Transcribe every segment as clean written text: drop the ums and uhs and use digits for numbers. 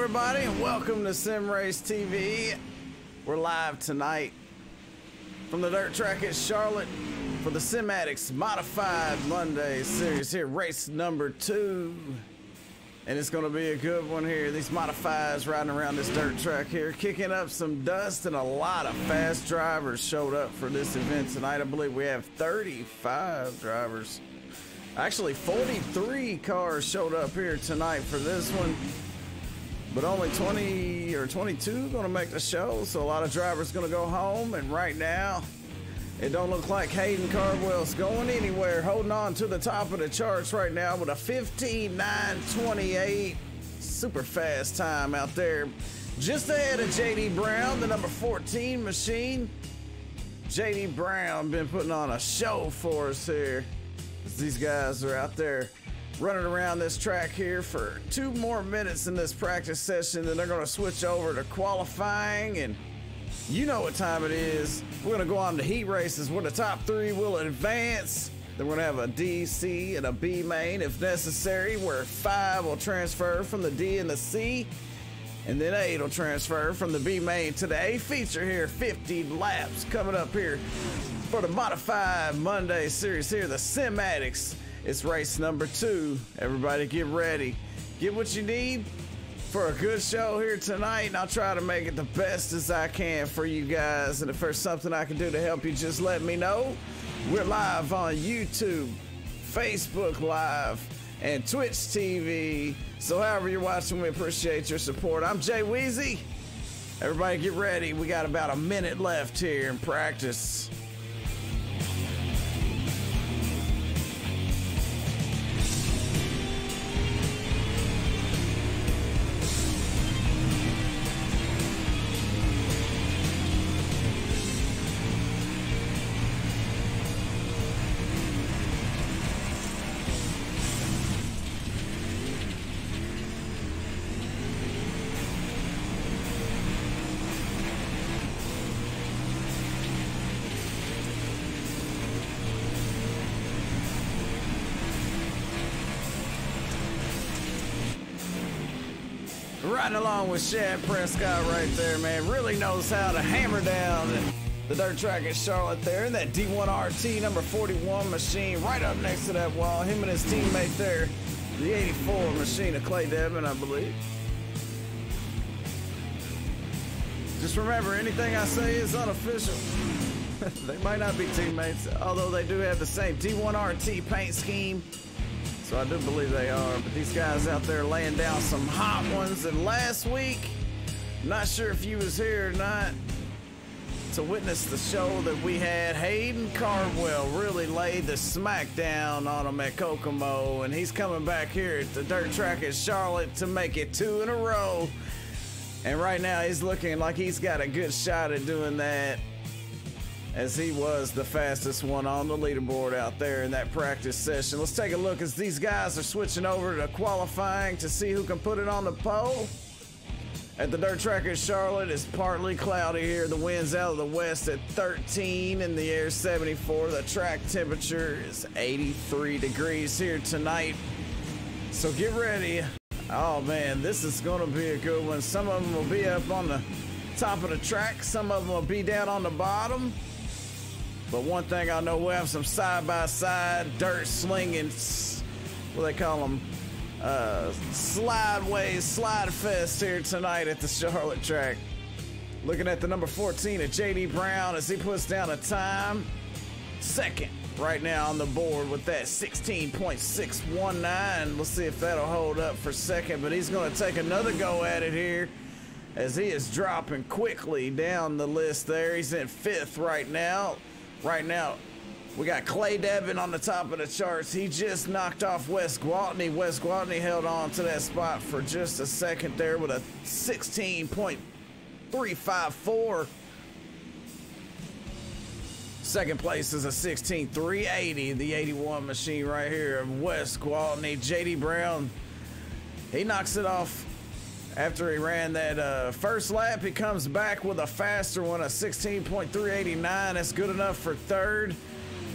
everybody, and welcome to Sim Race TV. We're live tonight from the dirt track at Charlotte for the Sim Addicts Modified Monday series here, race number 2. And it's gonna be a good one here. These modifieds riding around this dirt track here, kicking up some dust, and a lot of fast drivers showed up for this event tonight. I believe we have 35 drivers. Actually, 43 cars showed up here tonight for this one, but only 20 or 22 gonna make the show, so a lot of drivers gonna go home. And right now, it don't look like Hayden Cardwell's going anywhere, holding on to the top of the charts right now with a 15.928. Super fast time out there. Just ahead of JD Brown, the number 14 machine. JD Brown been putting on a show for us here. These guys are out there running around this track here for 2 more minutes in this practice session, then they're going to switch over to qualifying, and you know what time it is. We're going to go on to heat races where the top 3 will advance. Then we're going to have a D, C, and a B main if necessary, where 5 will transfer from the D and the C, and then 8 will transfer from the B main to the A feature here. 50 laps coming up here for the Modified Monday series here, the Sim Addicts. It's race number 2. Everybody get ready. Get what you need for a good show here tonight, and I'll try to make it the best as I can for you guys. And if there's something I can do to help you, just let me know. We're live on YouTube, Facebook Live, and Twitch TV. So however you're watching, we appreciate your support. I'm Jay Weezy. Everybody get ready. We got about a minute left here in practice. Riding along with Shad Prescott right there, man. Really knows how to hammer down the dirt track at Charlotte there. And that D1RT number 41 machine right up next to that wall. Him and his teammate there, the 84 machine of Clay Devin, I believe. Just remember, anything I say is unofficial. They might not be teammates, although they do have the same D1RT paint scheme. So I do believe they are, but these guys out there laying down some hot ones. And last week, not sure if you was here or not to witness the show that we had. Hayden Cardwell really laid the smackdown on him at KOKOMO, and he's coming back here at the dirt track at Charlotte to make it 2 in a row. And right now he's looking like he's got a good shot at doing that, as he was the fastest one on the leaderboard out there in that practice session. Let's take a look as these guys are switching over to qualifying to see who can put it on the pole. At the dirt track at Charlotte, it's partly cloudy here. The wind's out of the west at 13 and the air 74. The track temperature is 83 degrees here tonight. So get ready. Oh man, this is gonna be a good one. Some of them will be up on the top of the track. Some of them will be down on the bottom. But one thing I know, we'll have some side-by-side dirt slinging, what they call them, slideways, slide fest here tonight at the Charlotte track. Looking at the number 14 at JD Brown as he puts down a time. Second right now on the board with that 16.619. Let's see if that'll hold up for second, but he's going to take another go at it here, as he is dropping quickly down the list there. He's in 5th right now. Right now, we got Clay Devin on the top of the charts. He just knocked off Wes Gwaltney. Wes Gwaltney held on to that spot for just a second there with a 16.354. Second place is a 16.380, the 81 machine right here of Wes Gwaltney. JD Brown, he knocks it off. After he ran that first lap, he comes back with a faster one, a 16.389. That's good enough for 3rd.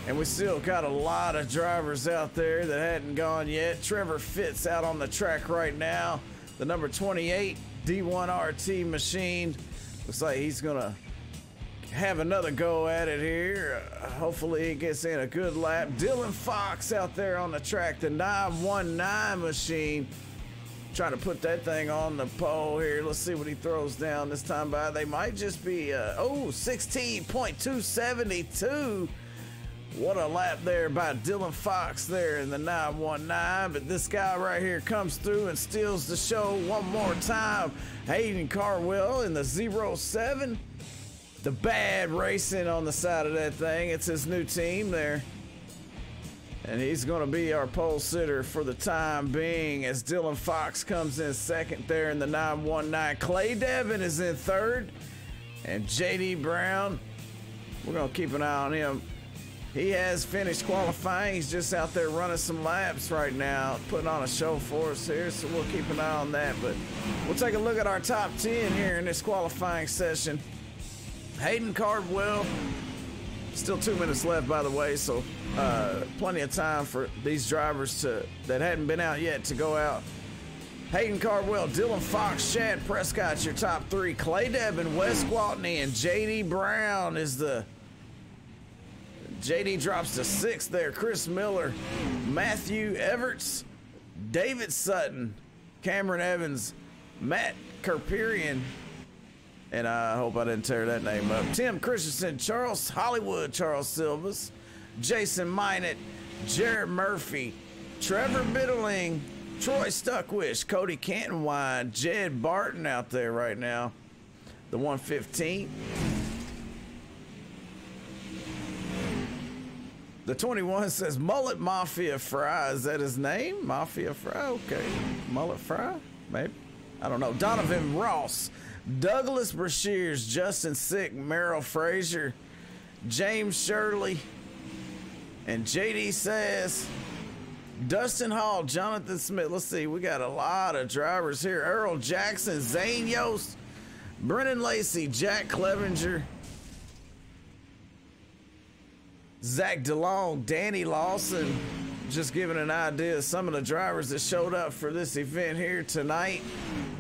And we still got a lot of drivers out there that hadn't gone yet. Trevor Fitz out on the track right now. the number 28 D1RT machine. Looks like he's gonna have another go at it here. Hopefully he gets in a good lap. Dylan Fox out there on the track, the 919 machine, trying to put that thing on the pole here. Let's see what he throws down this time by. They might just be 16.272. What a lap there by Dylan Fox there in the 919. But this guy right here comes through and steals the show one more time. Hayden Cardwell in the 07. The bad racing on the side of that thing. It's his new team there. And he's going to be our pole sitter for the time being as Dylan Fox comes in second there in the 919. Clay Devin is in third. And JD Brown, we're going to keep an eye on him. He has finished qualifying. He's just out there running some laps right now, putting on a show for us here, so we'll keep an eye on that. But we'll take a look at our top 10 here in this qualifying session. Hayden Cardwell, still 2 minutes left, by the way, so plenty of time for these drivers that hadn't been out yet to go out. Hayden Cardwell, Dylan Fox, Shad Prescott, your top three. Clay Devin, Wes Gwaltney, and JD Brown is the... JD drops to sixth there. Chris Miller, Matthew Everts, David Sutton, Cameron Evans, Matt Kerperian, and I hope I didn't tear that name up. Tim Christensen, Charles Hollywood, Charles Silvas, Jason Minot, Jared Murphy, Trevor Biddling, Troy Stuckwish, Cody Cantonwine, Jed Barton out there right now, the 115. The 21 says Mullet Mafia Fry. Is that his name? Mafia Fry? Okay. Mullet Fry? Maybe. I don't know. Donovan Ross, Douglas Brashears, Justin Sick, Merrill Frazier, James Shirley, and JD says Dustin Hall, Jonathan Smith. Let's see. We got a lot of drivers here. Earl Jackson, Zane Yost, Brennan Lacey, Jack Clevenger, Zach DeLong, Danny Lawson. Just giving an idea of some of the drivers that showed up for this event here tonight.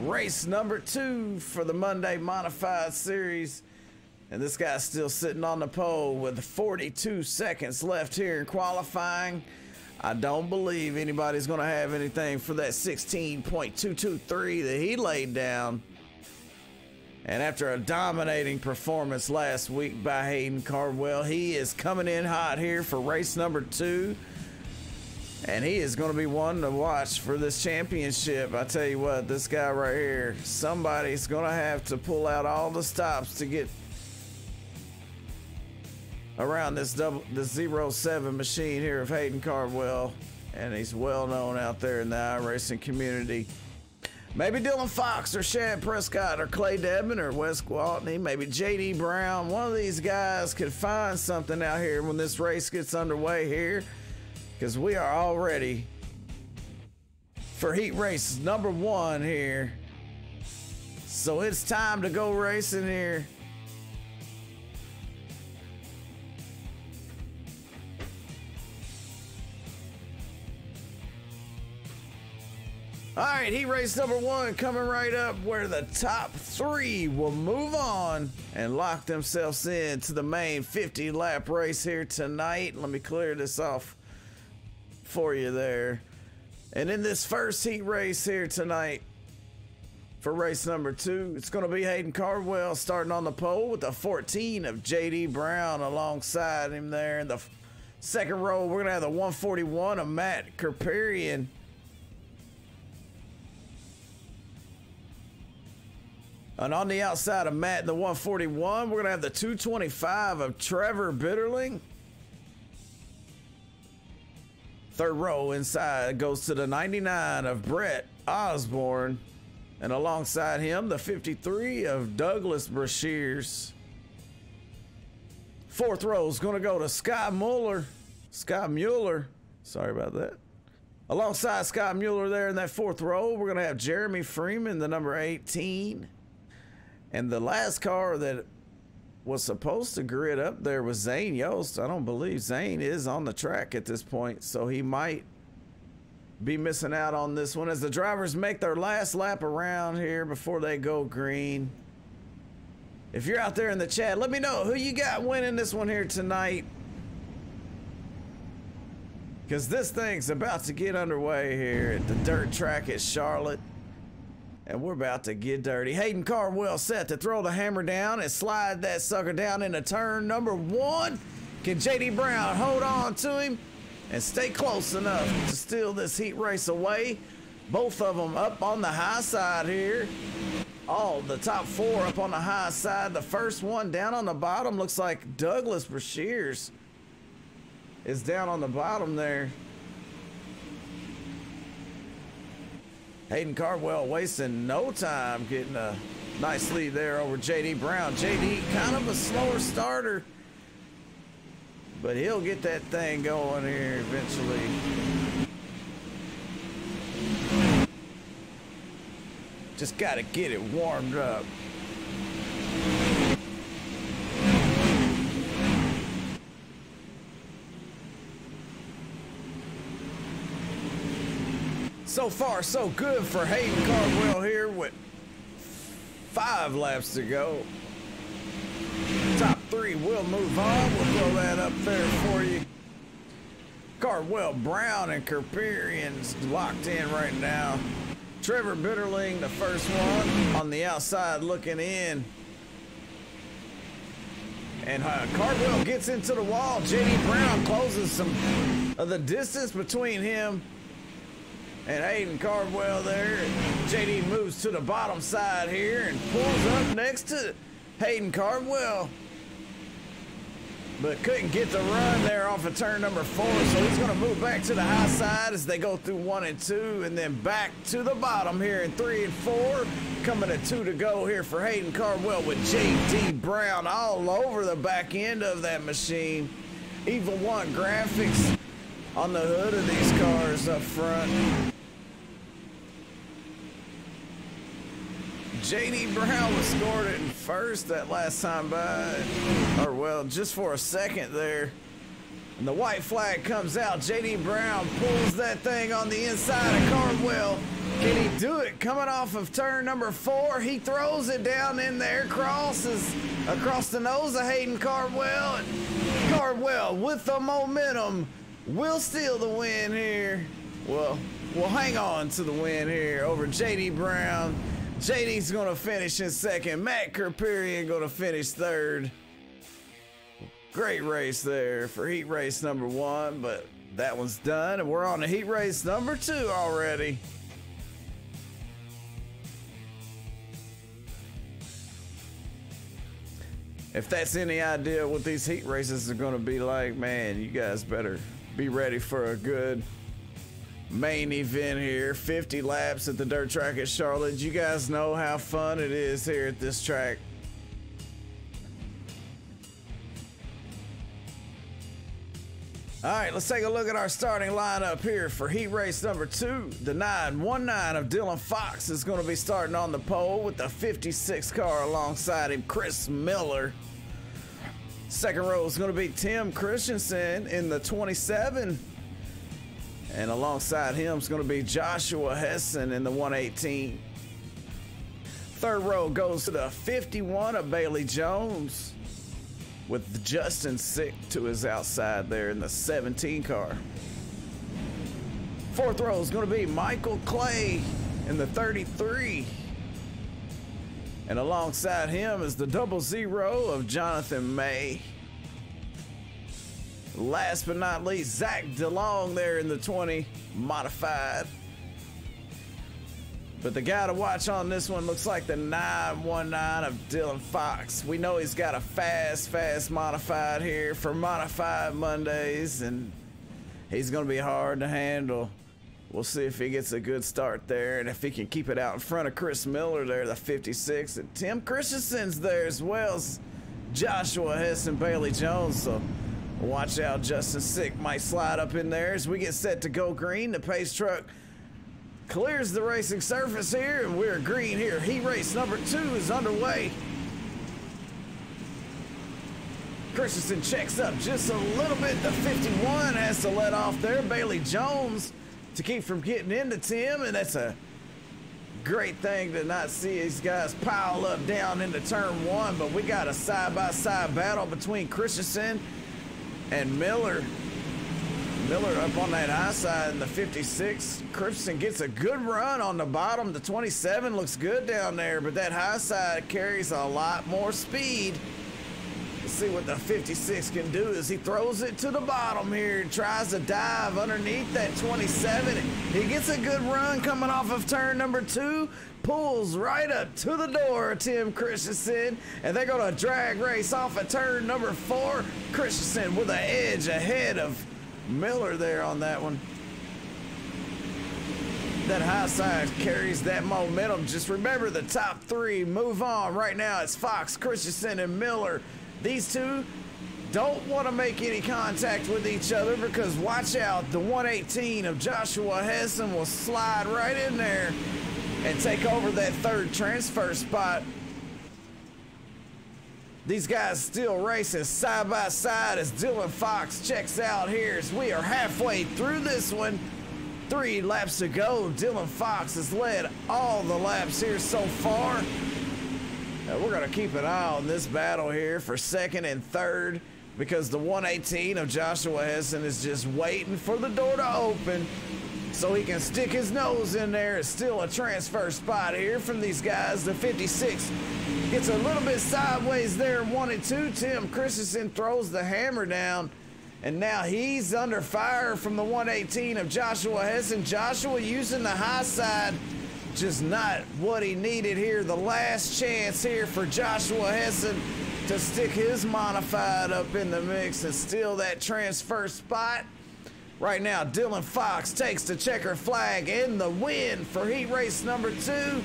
Race number 2 for the Monday Modified Series. And this guy's still sitting on the pole with 42 seconds left here in qualifying. I don't believe anybody's going to have anything for that 16.223 that he laid down. And after a dominating performance last week by Hayden Cardwell, he is coming in hot here for race number 2. And he is going to be one to watch for this championship. I tell you what, this guy right here, somebody's going to have to pull out all the stops to get around this 07 machine here of Hayden Cardwell. And he's well known out there in the iRacing community. Maybe Dylan Fox or Shad Prescott or Clay Devin or Wes Gwaltney, maybe JD Brown. One of these guys could find something out here when this race gets underway here, because we are all ready for heat race number 1 here. So it's time to go racing here. All right, heat race number 1 coming right up, where the top 3 will move on and lock themselves in to the main 50-lap race here tonight. Let me clear this off for you there. And in this first heat race here tonight for race number 2, it's going to be Hayden Cardwell starting on the pole with the 14 of JD Brown alongside him there. In the second row, we're going to have the 141 of Matt Kerperian. And on the outside of Matt, the 141, we're going to have the 225 of Trevor Bitterling. Third row inside goes to the 99 of Brett Osborne. And alongside him, the 53 of Douglas Brashears. Fourth row is going to go to Scott Mueller. Sorry about that. Alongside Scott Mueller there in that fourth row, we're going to have Jeremy Freeman, the number 18. And the last car that was supposed to grid up there was Zane Yost. I don't believe Zane is on the track at this point, so he might be missing out on this one as the drivers make their last lap around here before they go green. If you're out there in the chat, let me know who you got winning this one here tonight, because this thing's about to get underway here at the dirt track at Charlotte, and we're about to get dirty. Hayden Cardwell set to throw the hammer down and slide that sucker down into turn number 1. Can JD Brown hold on to him and stay close enough to steal this heat race away? Both of them up on the high side here. All the top 4 up on the high side. The first one down on the bottom looks like Douglas Brashears is down on the bottom there. Hayden Cardwell wasting no time getting a nice lead there over JD Brown. JD kind of a slower starter, but he'll get that thing going here eventually. Just got to get it warmed up. So far, so good for Hayden Cardwell here with 5 laps to go. Top 3 will move on. We'll throw that up there for you. Cardwell, Brown, and Kerperian's locked in right now. Trevor Bitterling, the first one on the outside looking in. And Cardwell gets into the wall. JD Brown closes some of the distance between him and Hayden Cardwell there. JD moves to the bottom side here and pulls up next to Hayden Cardwell, but couldn't get the run there off of turn number 4, so he's going to move back to the high side as they go through 1 and 2, and then back to the bottom here in 3 and 4. Coming to 2 to go here for Hayden Cardwell with JD Brown all over the back end of that machine. Evil One graphics on the hood of these cars up front. JD Brown was scored it in first that last time by, or well, just for a second there. And the white flag comes out. JD Brown pulls that thing on the inside of Cardwell. Can he do it? Coming off of turn number 4, he throws it down in there, crosses across the nose of Hayden Cardwell. And Cardwell with the momentum will steal the win here. Well, we'll hang on to the win here over JD Brown. JD's going to finish in second. Matt Kerperian going to finish third. Great race there for heat race number 1, but that one's done, and we're on to heat race number 2 already. If that's any idea what these heat races are going to be like, man, you guys better be ready for a good main event here. 50 laps at the dirt track at Charlotte. You guys know how fun it is here at this track. All right, let's take a look at our starting lineup here for heat race number 2. The 919 of Dylan Fox is going to be starting on the pole with the 56 car alongside him, Chris Miller. Second row is going to be Tim Christensen in the 27. And alongside him is going to be Joshua Hessen in the 118. Third row goes to the 51 of Bailey Jones with Justin Sick to his outside there in the 17 car. Fourth row is going to be Michael Clay in the 33. And alongside him is the 00 of Jonathan May. Last but not least, Zach DeLong there in the 20 modified. But the guy to watch on this one looks like the 919 of Dylan Fox. We know he's got a fast modified here for Modified Mondays, and he's going to be hard to handle. We'll see if he gets a good start there and if he can keep it out in front of Chris Miller there, the 56. And Tim Christensen's there as well as Joshua Hess and Bailey Jones. So watch out, Justin Sick might slide up in there as we get set to go green. The pace truck clears the racing surface here, and we're green here. Heat race number 2 is underway. Christensen checks up just a little bit. The 51 has to let off there. Bailey Jones to keep from getting into Tim, and that's a great thing to not see these guys pile up down into turn one. But we got a side-by-side battle between Christensen and Miller. Miller up on that high side in the 56. Christensen gets a good run on the bottom. The 27 looks good down there, but that high side carries a lot more speed. Let's see what the 56 can do as he throws it to the bottom here and tries to dive underneath that 27. He gets a good run coming off of turn number 2, pulls right up to the door of Tim Christensen, and they're going to drag race off of turn number 4. Christensen with an edge ahead of Miller there on that one. That high side carries that momentum. Just remember the top 3 move on. Right now it's Fox, Christensen, and Miller. These two don't want to make any contact with each other because watch out, the 118 of Joshua Hessen will slide right in there and take over that 3rd transfer spot. These guys still racing side by side as Dylan Fox checks out here as we are halfway through this one. 3 laps to go. Dylan Fox has led all the laps here so far. We're going to keep an eye on this battle here for 2nd and 3rd because the 118 of Joshua Hessen is just waiting for the door to open so he can stick his nose in there. It's still a transfer spot here from these guys. The 56 gets a little bit sideways there in 1 and 2. Tim Christensen throws the hammer down, and now he's under fire from the 118 of Joshua Hessen. Joshua using the high side. Just not what he needed here. The last chance here for Joshua Hessen to stick his modified up in the mix and steal that transfer spot. Right now, Dylan Fox takes the checker flag in the win for heat race number 2.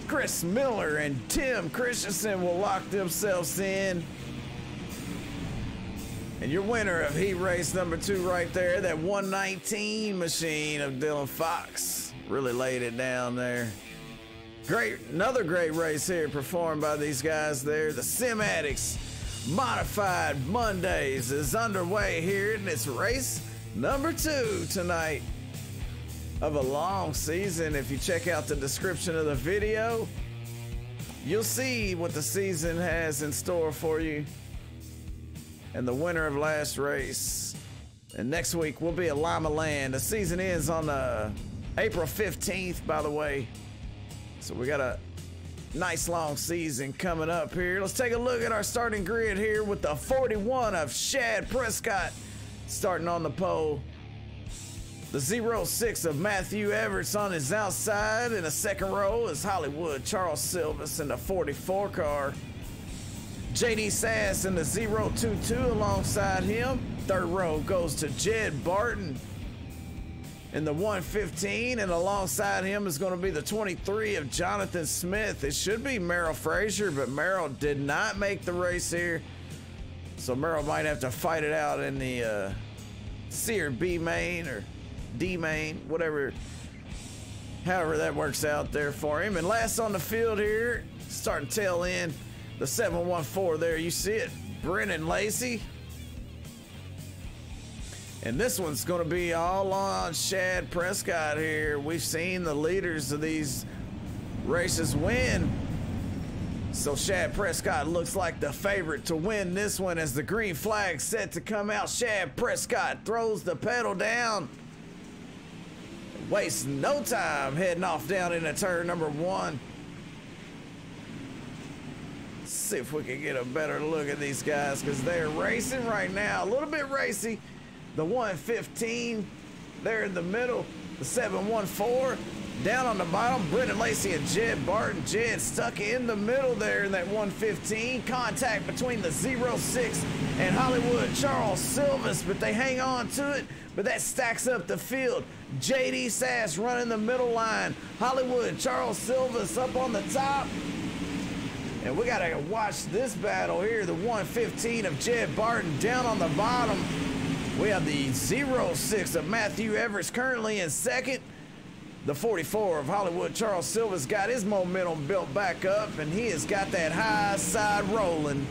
Chris Miller and Tim Christensen will lock themselves in. And your winner of heat race number 2 right there, that 119 machine of Dylan Fox. Really laid it down there. Great, another great race here performed by these guys there. The Sim Addicts Modified Mondays is underway here, and it's race number 2 tonight of a long season. If you check out the description of the video, you'll see what the season has in store for you. And the winner of last race. And next week will be at LIMALAND. The season ends on April 15th, by the way. So we got a nice long season coming up here. Let's take a look at our starting grid here with the 41 of Shad Prescott starting on the pole. The 06 of Matthew Everts on his outside. In the second row is Hollywood Charles Silvis in the 44 car. JD Sass in the 022 alongside him. Third row goes to Jed Barton in the 115, and alongside him is going to be the 23 of Jonathan Smith. It should be Merrill Frazier, but Merrill did not make the race here, so Merrill might have to fight it out in the C or B main or D main, whatever, however that works out there for him. And last on the field here, starting tail end, the 714 there, you see it, Brennan Lacey. And this one's going to be all on Shad Prescott here. We've seen the leaders of these races win. So Shad Prescott looks like the favorite to win this one as the green flag set to come out. Shad Prescott throws the pedal down. Wastes no time heading off down into turn number 1. Let's see if we can get a better look at these guys because they're racing right now. A little bit racy. The 115 there in the middle, the 714 down on the bottom, Brendan Lacey and Jed Barton. Jed stuck in the middle there in that 115. Contact between the 06 and Hollywood Charles Silvis, but they hang on to it, but that stacks up the field. JD Sass running the middle line. Hollywood Charles Silvis up on the top. And we gotta watch this battle here. The 115 of Jed Barton down on the bottom. We have the 06 of Matthew Everts currently in second. The 44 of Hollywood Charles Silva's got his momentum built back up, and he has got that high side rolling.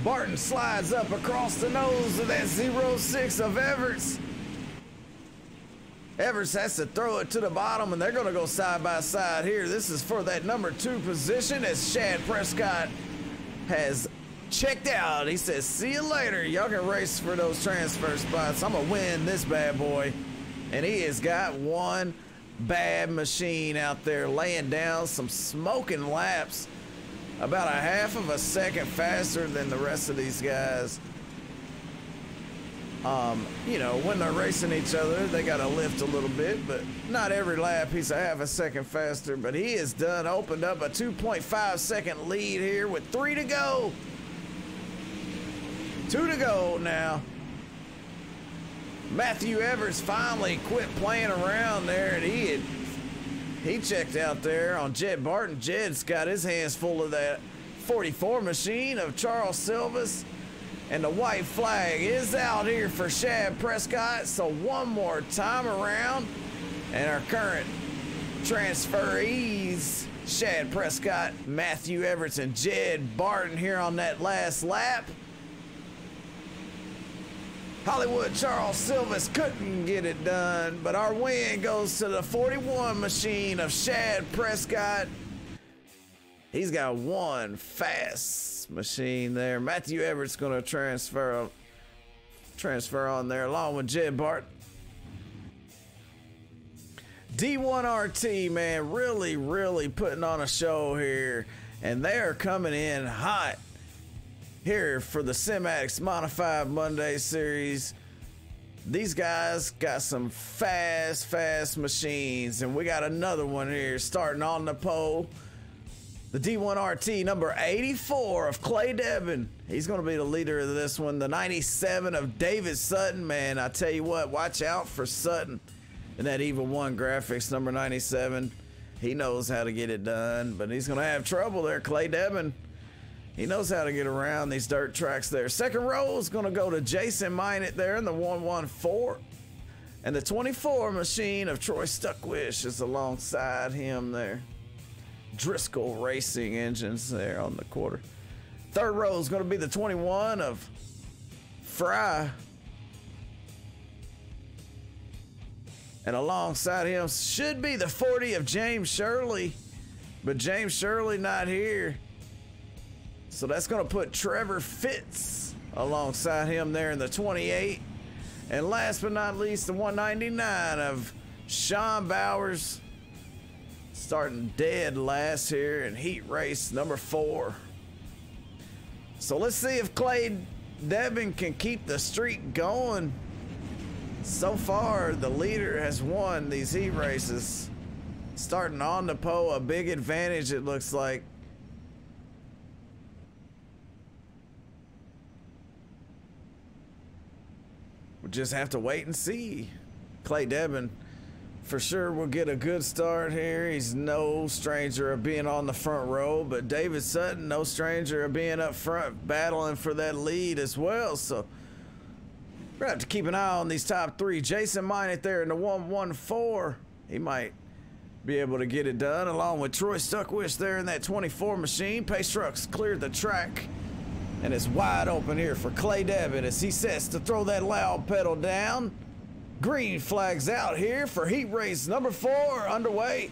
Barton slides up across the nose of that 06 of Everts. Everts has to throw it to the bottom, and they're going to go side by side here. This is for that number 2 position as Shad Prescott has checked out. He says, see you later. Y'all can race for those transfer spots. I'm going to win this bad boy. And he has got one bad machine out there laying down some smoking laps. About a half of a second faster than the rest of these guys. You know, when they're racing each other, they got to lift a little bit, but not every lap he's a half a second faster. But he is done, opened up a 2.5 second lead here with 3 to go. 2 to go now. Matthew Everts finally quit playing around there, and he checked out there on Jed Barton. Jed's got his hands full of that 44 machine of Charles Silvas. And the white flag is out here for Shad Prescott. So one more time around. And our current transferees, Shad Prescott, Matthew Everts, and Jed Barton here on that last lap. Hollywood Charles Silvas couldn't get it done, but our win goes to the 41 machine of Shad Prescott. He's got one fast machine there. Matthew Everett's going to transfer on there along with Jed Barton. D1RT, man, really putting on a show here, and they are coming in hot here for the SimAddicts Modified Monday series. These guys got some fast machines, and we got another one here starting on the pole. The D1RT number 84 of Clay Devin. He's going to be the leader of this one. The 97 of David Sutton. Man, I tell you what, watch out for Sutton and that Evil One graphics number 97. He knows how to get it done, but he's going to have trouble there. Clay Devin, he knows how to get around these dirt tracks there. Second row is going to go to Jason Minot there in the 114. And the 24 machine of Troy Stuckwish is alongside him there. Driscoll Racing engines there on the quarter. Third row is going to be the 21 of Fry. And alongside him should be the 40 of James Shirley. But James Shirley not here. So that's going to put Trevor Fitz alongside him there in the 28. And last but not least, the 199 of Sean Bowers. Starting dead last here in heat race number 4. So let's see if Clay Devin can keep the streak going. So far, the leader has won these heat races. Starting on the pole, a big advantage it looks like. We'll just have to wait and see. Clay Devin for sure will get a good start here. He's no stranger of being on the front row, but David Sutton, no stranger of being up front battling for that lead as well. So we're gonna have to keep an eye on these top 3. Jason Minot there in the 114. He might be able to get it done along with Troy Stuckwish there in that 24 machine. Pace Trucks cleared the track and it's wide open here for Clay Devin as he sets to throw that loud pedal down. Green flags out here for heat race number 4 underway.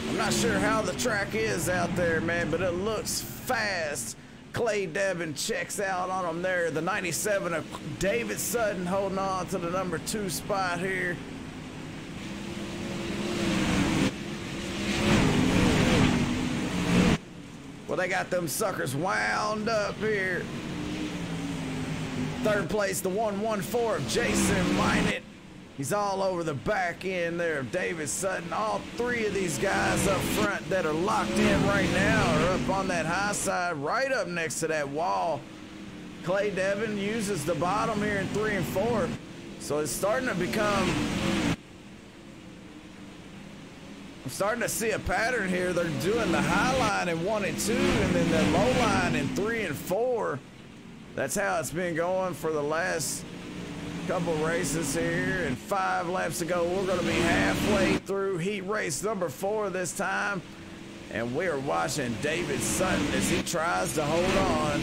I'm not sure how the track is out there, man, but it looks fast. Clay Devin checks out on him there. The 97 of David Sutton holding on to the number 2 spot here. Well, they got them suckers wound up here. Third place, the 114 of Jason Minot. He's all over the back end there of David Sutton. All 3 of these guys up front that are locked in right now are up on that high side, right up next to that wall. Clay Devin uses the bottom here in 3 and 4. So it's starting to become... I'm starting to see a pattern here. They're doing the high line in 1 and 2 and then the low line in 3 and 4. That's how it's been going for the last Couple races here and 5 laps to go. We're going to be halfway through heat race number 4 this time. And we are watching David Sutton as he tries to hold on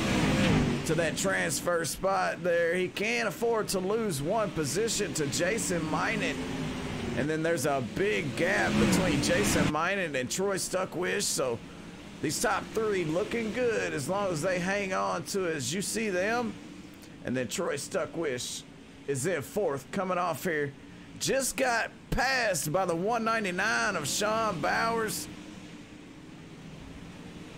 to that transfer spot there. He can't afford to lose 1 position to Jason Minot. And then there's a big gap between Jason Minot and Troy Stuckwish. So these top 3 looking good as long as they hang on to it as you see them. And then Troy Stuckwish is in 4th coming off here. Just got passed by the 199 of Sean Bowers.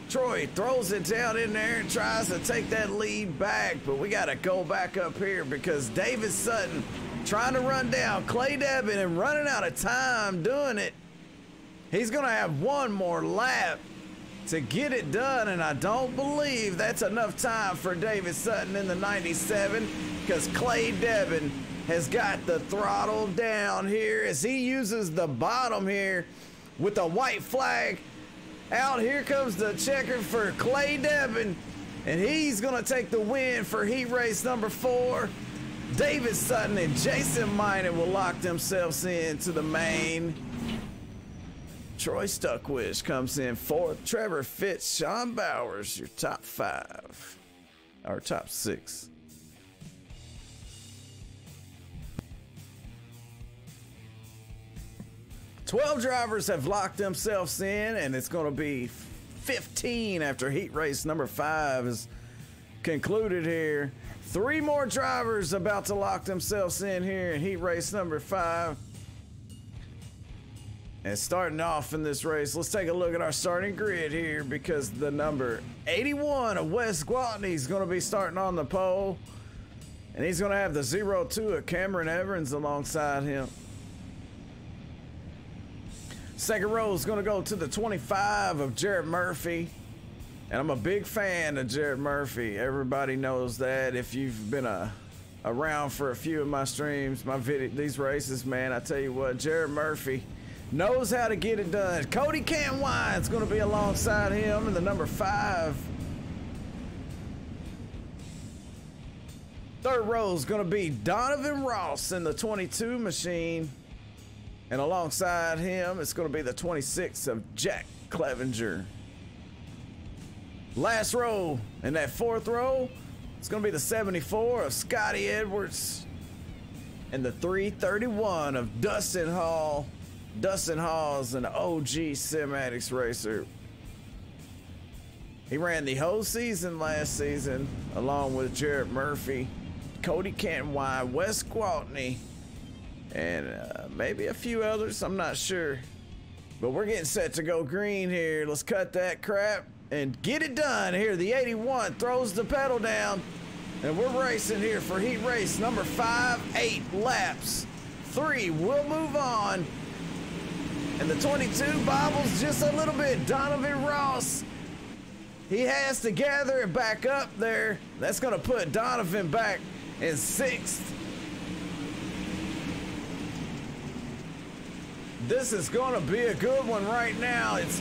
Troy throws it down in there and tries to take that lead back, but we got to go back up here because David Sutton trying to run down Clay Devin and running out of time doing it. He's going to have 1 more lap to get it done, and I don't believe that's enough time for David Sutton in the 97 because Clay Devin has got the throttle down here as he uses the bottom here with the white flag. Out here comes the checker for Clay Devin, and he's gonna take the win for heat race number 4. David Sutton and Jason Minot will lock themselves into the main. Troy Stuckwish comes in 4th. Trevor Fitz, Sean Bowers, your top 5, or top 6. Twelve drivers have locked themselves in, and it's going to be 15 after heat race number 5 is concluded here. 3 more drivers about to lock themselves in here in heat race number 5. And starting off in this race, let's take a look at our starting grid here because the number 81 of Wes Gwaltney is going to be starting on the pole. And he's going to have the 02 of Cameron Evans alongside him. Second row is going to go to the 25 of Jared Murphy. And I'm a big fan of Jared Murphy. Everybody knows that. If you've been around for a few of my streams, these races, man, I tell you what, Jared Murphy knows how to get it done. Cody Canwine's going to be alongside him in the number 5. Third row is going to be Donovan Ross in the 22 machine. And alongside him, it's going to be the 26 of Jack Clevenger. Last row, in that 4th row, it's going to be the 74 of Scotty Edwards. And the 331 of Dustin Hall. Dustin Hall's an OG Sim-Addicts racer. He ran the whole season last season, along with Jared Murphy, Cody Cantwine, Wes Gwaltney, and maybe a few others, I'm not sure. But we're getting set to go green here. Let's cut that crap and get it done here. The 81 throws the pedal down, and we're racing here for heat race number 5, 8 laps. 3 will move on. And the 22 bobbles just a little bit. Donovan Ross, he has to gather it back up there. That's going to put Donovan back in 6th. This is going to be a good one right now. It's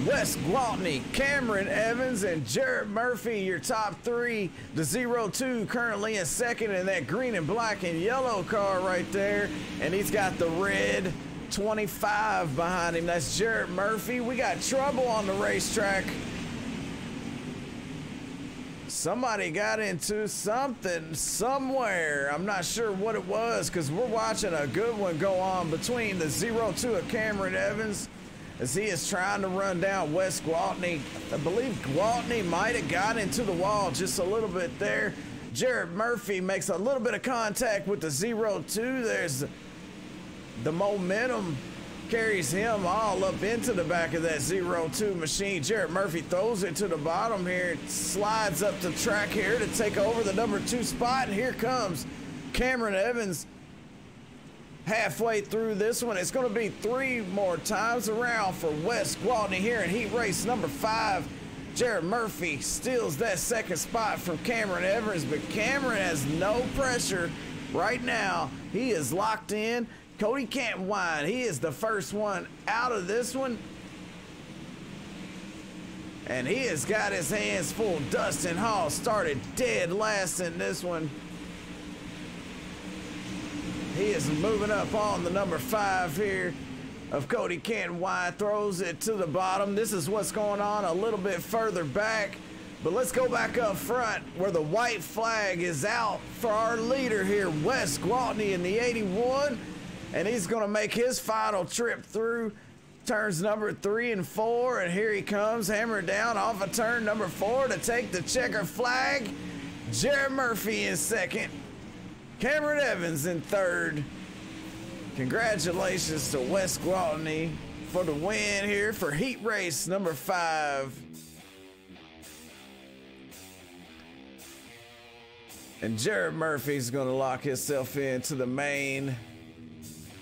Wes Gwaltney, Cameron Evans, and Jared Murphy, your top 3. The 02 currently in 2nd in that green and black and yellow car right there. And he's got the red 25 behind him. That's Jared Murphy. We got trouble on the racetrack. Somebody got into something somewhere. I'm not sure what it was because we're watching a good one go on between the 02 of Cameron Evans as he is trying to run down Wes Gwaltney. I believe Gwaltney might have got into the wall just a little bit there. Jared Murphy makes a little bit of contact with the 02. There's the momentum carries him all up into the back of that 02 machine. Jared Murphy throws it to the bottom here, slides up the track here to take over the number 2 spot, and here comes Cameron Evans halfway through this one. It's going to be 3 more times around for Wes Gwaltney here in heat race number 5. Jared Murphy steals that 2nd spot from Cameron Evans, but Cameron has no pressure right now. He is locked in. Cody Cantwine, he is the first one out of this one. And he has got his hands full. Dustin Hall started dead last in this one. He is moving up on the number 5 here of Cody Canton Wine. Throws it to the bottom. This is what's going on a little bit further back. But let's go back up front where the white flag is out for our leader here, Wes Gwaltney in the 81. And he's going to make his final trip through turns number 3 and 4. And here he comes, hammer down off of turn number 4 to take the checker flag. Jared Murphy in second. Cameron Evans in third. Congratulations to Wes Gwaltney for the win here for heat race number 5. And Jared Murphy's going to lock himself into the main,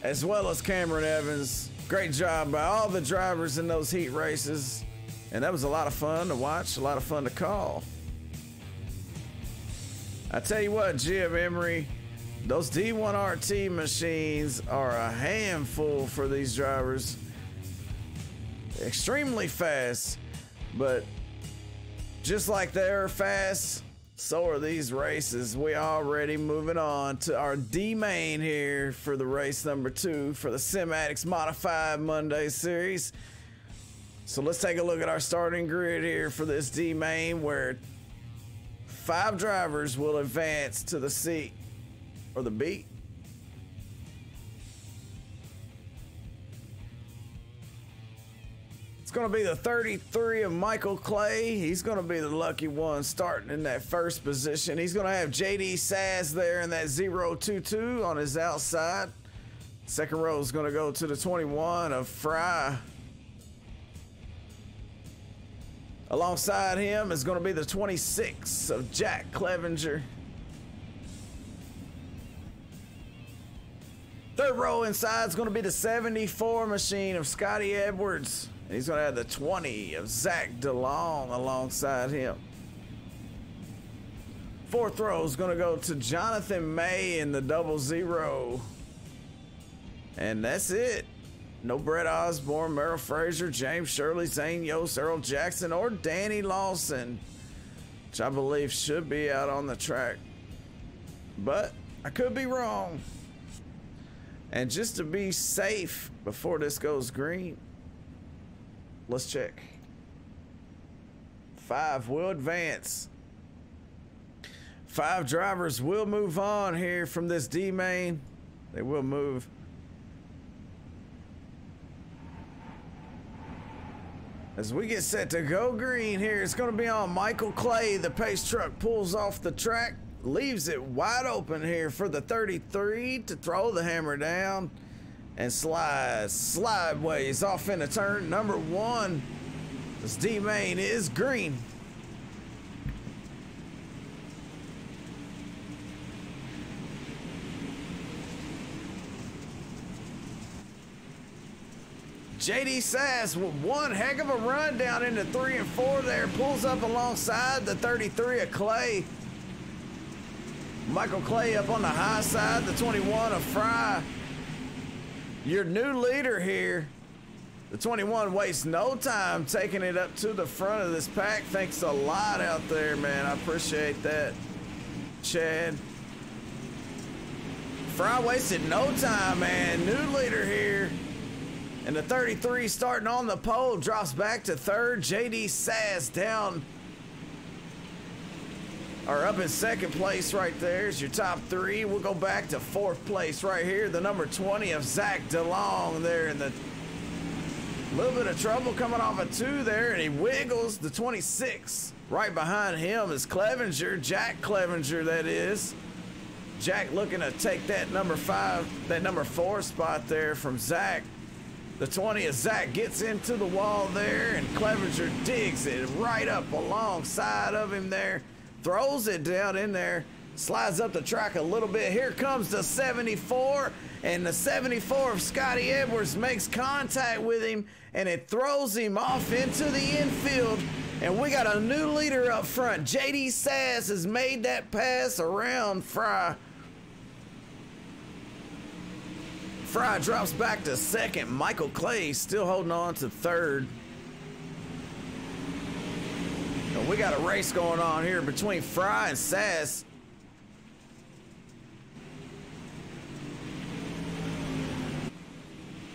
as well as Cameron Evans. Great job by all the drivers in those heat races. And that was a lot of fun to watch, a lot of fun to call. I tell you what, Jim Emery, those D1RT machines are a handful for these drivers. Extremely fast, but just like they're fast, so are these races. We already moving on to our D main here for the race number 2 for the Sim Addicts Modified Monday series. So let's take a look at our starting grid here for this D main, where 5 drivers will advance to the C or the B. Going to be the 33 of Michael Clay. He's going to be the lucky one starting in that first position. He's going to have JD Saz there in that 022 on his outside. Second row is going to go to the 21 of Fry. Alongside him is going to be the 26 of Jack Clevenger. Third row inside is going to be the 74 machine of Scotty Edwards. And he's going to have the 20 of Zach DeLong alongside him. Fourth row is going to go to Jonathan May in the 00. And that's it. No Brett Osborne, Merrill Frazier, James Shirley, Zane Yost, Earl Jackson, or Danny Lawson, which I believe should be out on the track. But I could be wrong. And just to be safe before this goes green, let's check. 5 will advance. 5 drivers will move on here from this D main. They will move. As we get set to go green here, it's going to be on Michael Clay. The pace truck pulls off the track, leaves it wide open here for the 33 to throw the hammer down and slides sideways off into turn number 1. This D main is green. JD Sass with one heck of a run down into 3 and 4 there. Pulls up alongside the 33 of Clay. Michael Clay up on the high side, the 21 of Fry. Your new leader here. The 21 wastes no time taking it up to the front of this pack. Thanks a lot out there, man. I appreciate that, Chad. Fry wasted no time, man. New leader here. And the 33 starting on the pole drops back to 3rd. JD Sass down, or up in 2nd place right there is your top 3. We'll go back to 4th place right here. The number 20 of Zach DeLong there in the little bit of trouble coming off a 2 there, and he wiggles. The 26 right behind him is Clevenger, Jack Clevenger that is. Jack looking to take that number 5, that number 4 spot there from Zach. The 20 of Zach gets into the wall there, and Clevenger digs it right up alongside of him there. Throws it down in there, slides up the track a little bit. Here comes the 74, and the 74 of Scotty Edwards makes contact with him, and it throws him off into the infield. And we got a new leader up front. JD Sass has made that pass around Fry. Fry drops back to 2nd. Michael Clay still holding on to 3rd. And we got a race going on here between Fry and Sass.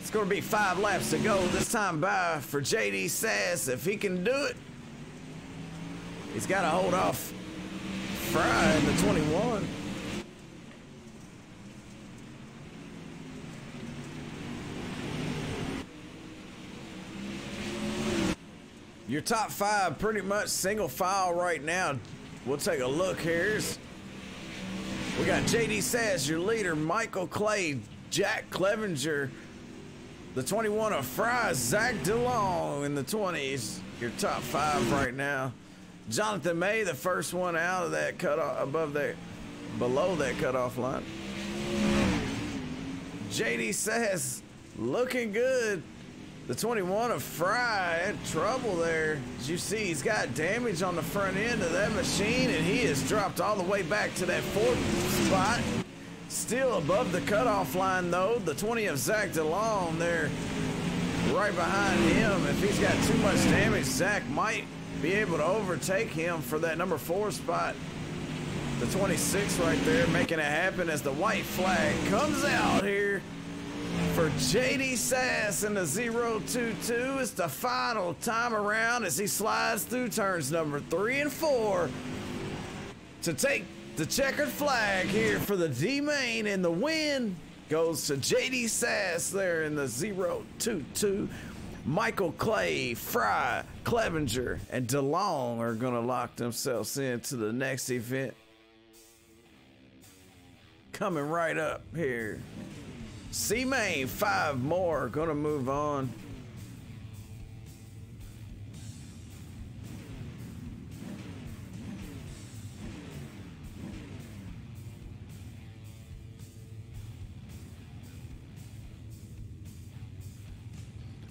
It's going to be 5 laps to go this time by for JD Sass. If he can do it, he's got to hold off Fry in the 21. Your top 5 pretty much single file right now. We'll take a look here. We got JD Sass, your leader, Michael Clay, Jack Clevenger, the 21 of Fry, Zach DeLong in the 20s. Your top 5 right now. Jonathan May, the first one out of that cutoff, below that cutoff line. JD Sass looking good. The 21 of Fry had trouble there. As you see, he's got damage on the front end of that machine, and he has dropped all the way back to that 4th spot. Still above the cutoff line, though. The 20 of Zach DeLong there right behind him. If he's got too much damage, Zach might be able to overtake him for that number 4 spot. The 26 right there making it happen as the white flag comes out here for JD Sass in the 022. It's the final time around as he slides through turns number 3 and 4 to take the checkered flag here for the D main, and the win goes to JD Sass there in the 022. Michael Clay, Fry, Clevenger, and DeLong are going to lock themselves into the next event. Coming right up here. C main, 5 more are going to move on.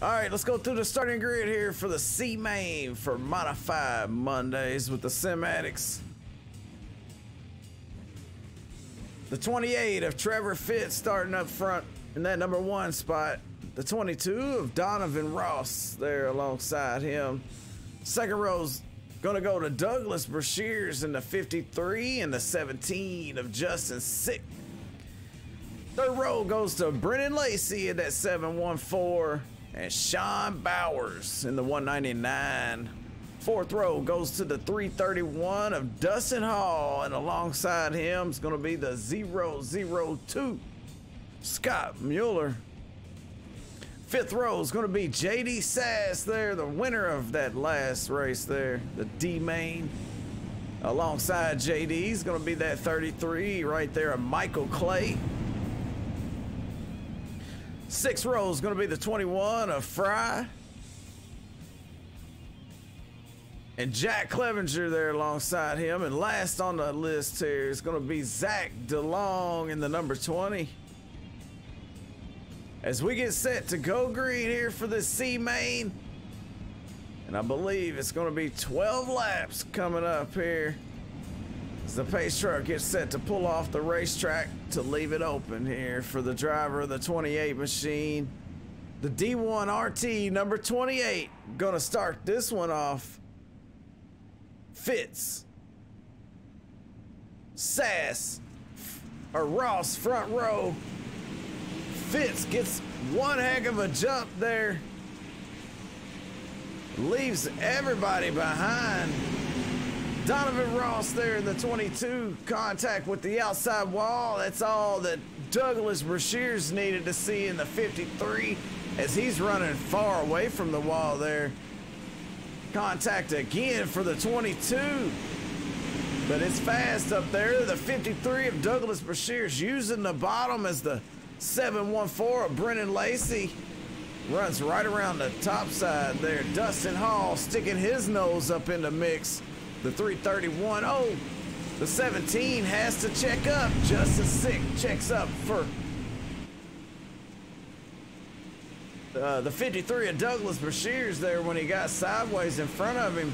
All right, let's go through the starting grid here for the C main for Modified Mondays with the Cinematics. The 28 of Trevor Fitz starting up front in that number 1 spot. The 22 of Donovan Ross there alongside him. Second row's gonna go to Douglas Brashears in the 53 and the 17 of Justin Sick. Third row goes to Brennan Lacey in that 714 and Sean Bowers in the 199. Fourth row goes to the 331 of Dustin Hall, and alongside him is going to be the 002 Scott Mueller. Fifth row is going to be JD Sass there, the winner of that last race there, the D main. Alongside JD is going to be that 33 right there of Michael Clay. Sixth row is going to be the 21 of Fry. And Jack Clevenger there alongside him. And last on the list here is going to be Zach DeLong in the number 20. As we get set to go green here for the C main. And I believe it's going to be 12 laps coming up here as the pace truck gets set to pull off the racetrack to leave it open here for the driver of the 28 machine. The D1 RT number 28 going to start this one off. Fitz, Sass, or Ross front row. Fitz gets one heck of a jump there. Leaves everybody behind. Donovan Ross there in the 22. Contact with the outside wall. That's all that Douglas Brashears needed to see in the 53 as he's running far away from the wall there. Contact again for the 22, but it's fast up there. The 53 of Douglas Brashears using the bottom as the 714 of Brennan Lacey runs right around the top side there. Dustin Hall sticking his nose up in the mix. The 331. Oh, the 17 has to check up. Justin Sick checks up for the 53 of Douglas Brashears there when he got sideways in front of him.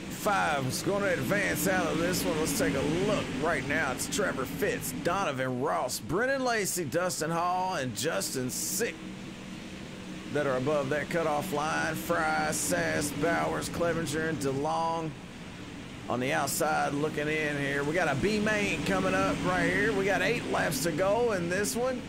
5 is going to advance out of this one. Let's take a look right now. It's Trevor Fitz, Donovan Ross, Brennan Lacey, Dustin Hall, and Justin Sick that are above that cutoff line. Fry, Sass, Bowers, Clevenger, and DeLong on the outside looking in here. We got a B main coming up right here. We got 8 laps to go in this one.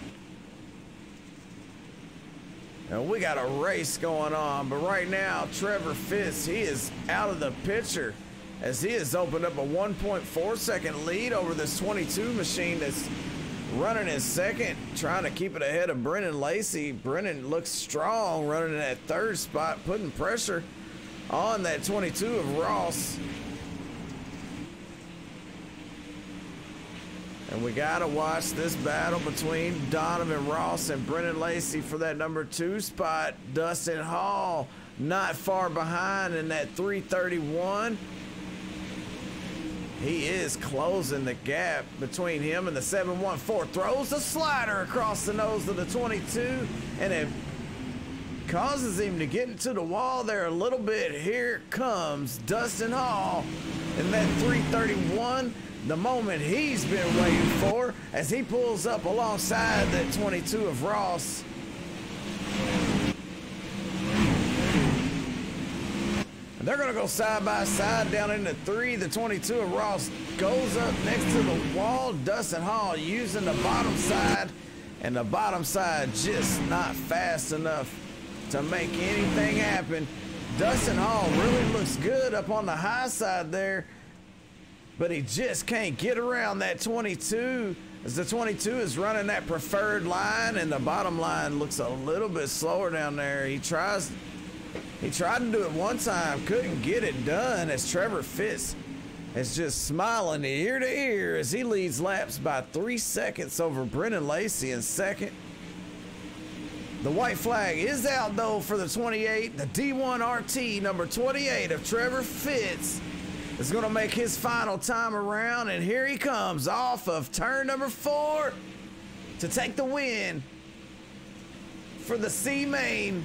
And we got a race going on, but right now Trevor Fitz, he is out of the picture as he has opened up a 1.4 second lead over this 22 machine that's running in second, trying to keep it ahead of Brennan Lacey. Brennan looks strong running in that third spot, putting pressure on that 22 of Ross. And we gotta watch this battle between Donovan Ross and Brennan Lacey for that number 2 spot. Dustin Hall not far behind in that 331. He is closing the gap between him and the 714. Throws the slider across the nose of the 22, and it causes him to get into the wall there a little bit. Here comes Dustin Hall in that 331. The moment he's been waiting for as he pulls up alongside that 22 of Ross. And they're gonna go side by side down into 3. The 22 of Ross goes up next to the wall. Dustin Hall using the bottom side, and the bottom side just not fast enough to make anything happen. Dustin Hall really looks good up on the high side there, but he just can't get around that 22 as the 22 is running that preferred line, and the bottom line looks a little bit slower down there. He tried to do it one time, couldn't get it done, as Trevor Fitz is just smiling ear to ear as he leads laps by 3 seconds over Brennan Lacey in second. The white flag is out though for the 28. The D1 RT number 28 of Trevor Fitz is going to make his final time around, and here he comes off of turn number 4 to take the win for the C main.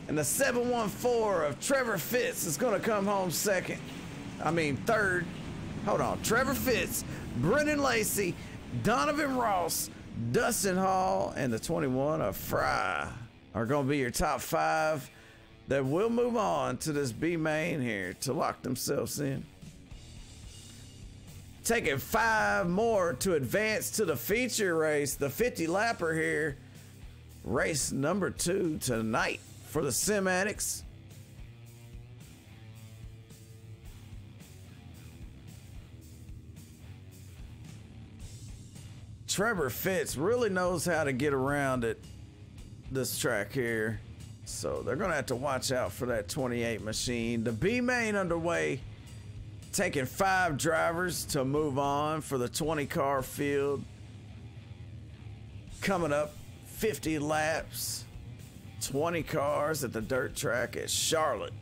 And the 714 of Trevor Fitz is going to come home third. Hold on. Trevor Fitz, Brennan Lacey, Donovan Ross, Dustin Hall, and the 21 of Fry are going to be your top 5 that will move on to this B main here to lock themselves in. Taking 5 more to advance to the feature race, the 50 lapper here. Race number 2 tonight for the Sim Addicts. Trevor Fitz really knows how to get around it, this track here. So they're gonna have to watch out for that 28 machine. The B main underway, taking 5 drivers to move on for the 20 car field. Coming up 50 laps, 20 cars at the dirt track at Charlotte.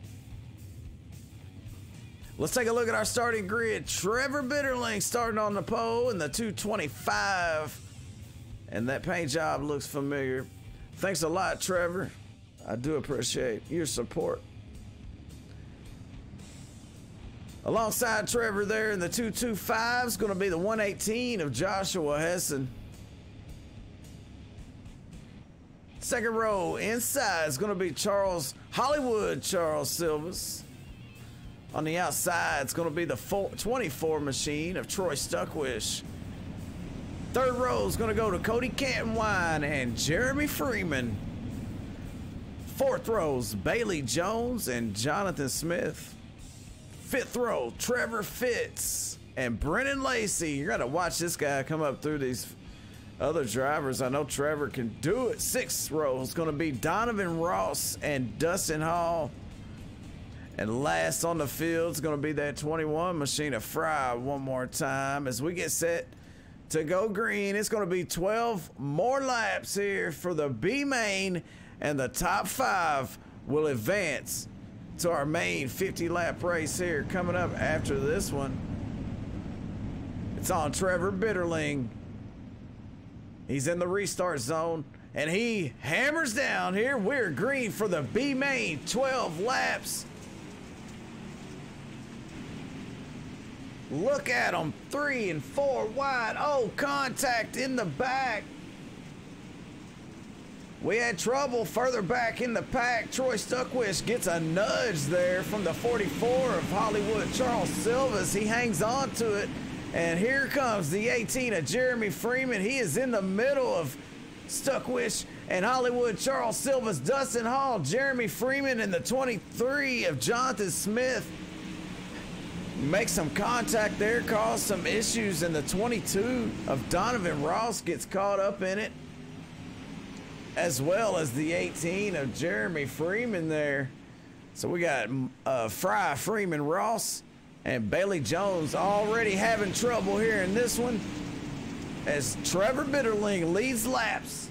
Let's take a look at our starting grid. Trevor Bitterling starting on the pole in the 225. And that paint job looks familiar. Thanks a lot, Trevor. I do appreciate your support. Alongside Trevor there in the 225 is going to be the 118 of Joshua Hessen. Second row inside is going to be Charles Silvas. On the outside, it's going to be the 24 machine of Troy Stuckwish. Third row is going to go to Cody Cantonwine and Jeremy Freeman. Fourth rows, Bailey Jones and Jonathan Smith. Fifth row, Trevor Fitz and Brennan Lacey. You're going to watch this guy come up through these other drivers. I know Trevor can do it. Sixth row is going to be Donovan Ross and Dustin Hall. And last on the field is going to be that 21 machine of Fry one more time as we get set to go green. It's going to be 12 more laps here for the B main, and the top 5 will advance to our main 50 lap race here coming up after this one. It's on Trevor Bitterling. He's in the restart zone and he hammers down here. We're green for the B main, 12 laps. Look at them, 3 and 4 wide. Oh, contact in the back. We had trouble further back in the pack. Troy Stuckwish gets a nudge there from the 44 of Hollywood Charles Silvas. He hangs on to it. And here comes the 18 of Jeremy Freeman. He is in the middle of Stuckwish and Hollywood Charles Silvas. Dustin Hall, Jeremy Freeman, and the 23 of Jonathan Smith make some contact there, cause some issues, and the 22 of Donovan Ross gets caught up in it, as well as the 18 of Jeremy Freeman there. So we got Fry, Freeman, Ross, and Bailey Jones already having trouble here in this one, as Trevor Bitterling leads laps.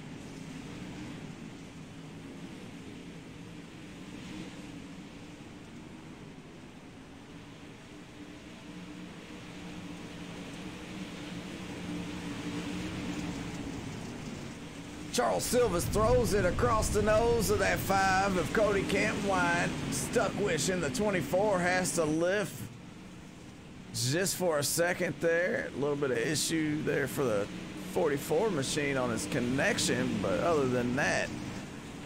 Charles Silvas throws it across the nose of that 5 of Cody Campwine. Stuckwish in the 24 has to lift just for a second there. A little bit of issue there for the 44 machine on his connection, but other than that,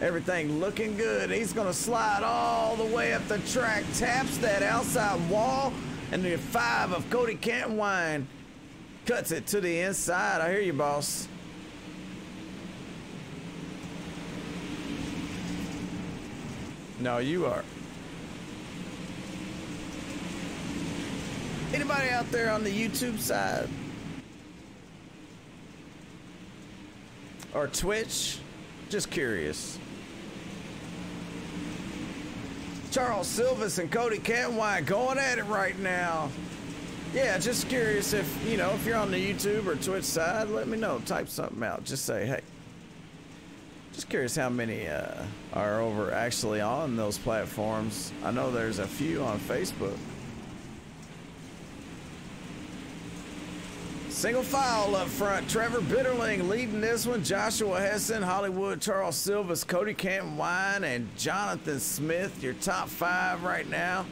everything looking good. He's gonna slide all the way up the track, taps that outside wall, and the 5 of Cody Campwine cuts it to the inside. I hear you, boss. No, you are. Anybody out there on the YouTube side? Or Twitch? Just curious. Charles Silvas and Cody Campwine going at it right now. Yeah, just curious if, you know, if you're on the YouTube or Twitch side, let me know. Type something out. Just say, hey. Just curious how many are over actually on those platforms. I know there's a few on Facebook. Single file up front. Trevor Bitterling leading this one. Joshua Hessen, Hollywood Charles Silvas, Cody Campwine, and Jonathan Smith. Your top 5 right now.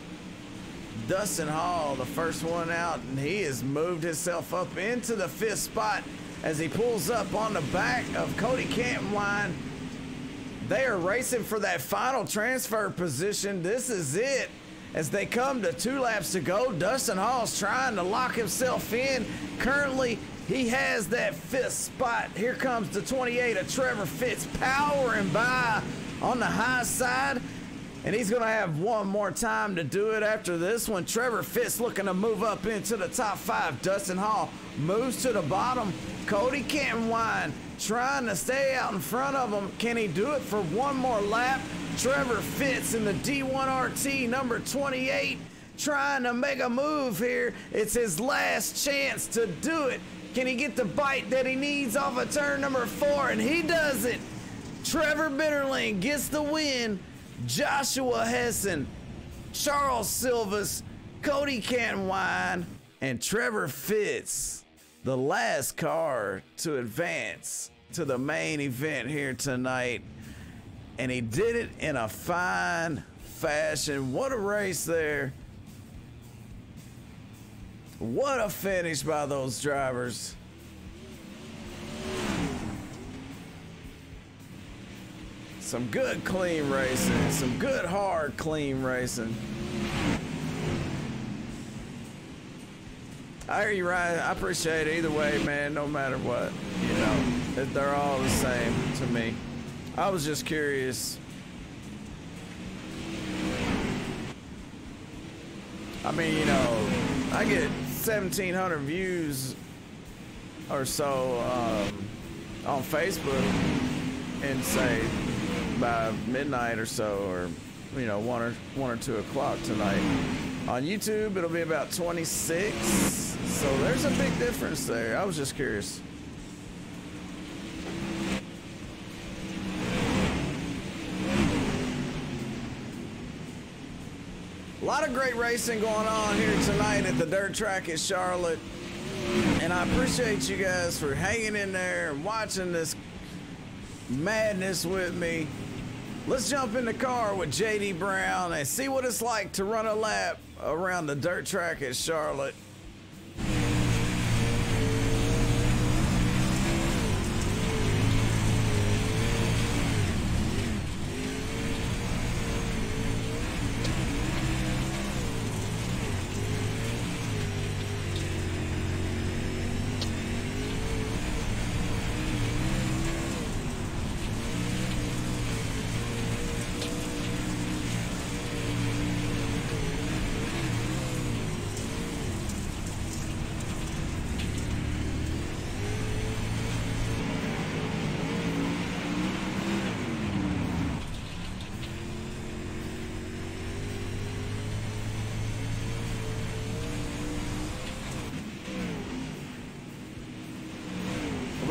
Dustin Hall, the first one out, and he has moved himself up into the 5th spot as he pulls up on the back of Cody Campwine. They are racing for that final transfer position. This is it. As they come to 2 laps to go, Dustin Hall's trying to lock himself in. Currently, he has that 5th spot. Here comes the 28 of Trevor Fitz powering by on the high side. And he's going to have one more time to do it after this one. Trevor Fitz looking to move up into the top 5. Dustin Hall moves to the bottom. Cody Campwine trying to stay out in front of him. Can he do it for one more lap? Trevor Fitz in the D1RT number 28 trying to make a move here. It's his last chance to do it. Can he get the bite that he needs off of turn number 4? And he does it. Trevor Bitterling gets the win. Joshua Hessen, Charles Silvas, Cody Campwine, and Trevor Fitz, the last car to advance to the main event here tonight. And he did it in a fine fashion. What a race there. What a finish by those drivers. Some good clean racing, some good hard clean racing. I hear you, Ryan. I appreciate it either way, man, no matter what. You know, they're all the same to me. I was just curious. I mean, you know, I get 1,700 views or so on Facebook and say by midnight or so, or you know, 1 or 2 o'clock tonight. On YouTube it'll be about 26, so there's a big difference there. I was just curious. A lot of great racing going on here tonight at the dirt track at Charlotte, and I appreciate you guys for hanging in there and watching this madness with me. Let's jump in the car with JD Brown and see what it's like to run a lap around the dirt track at Charlotte.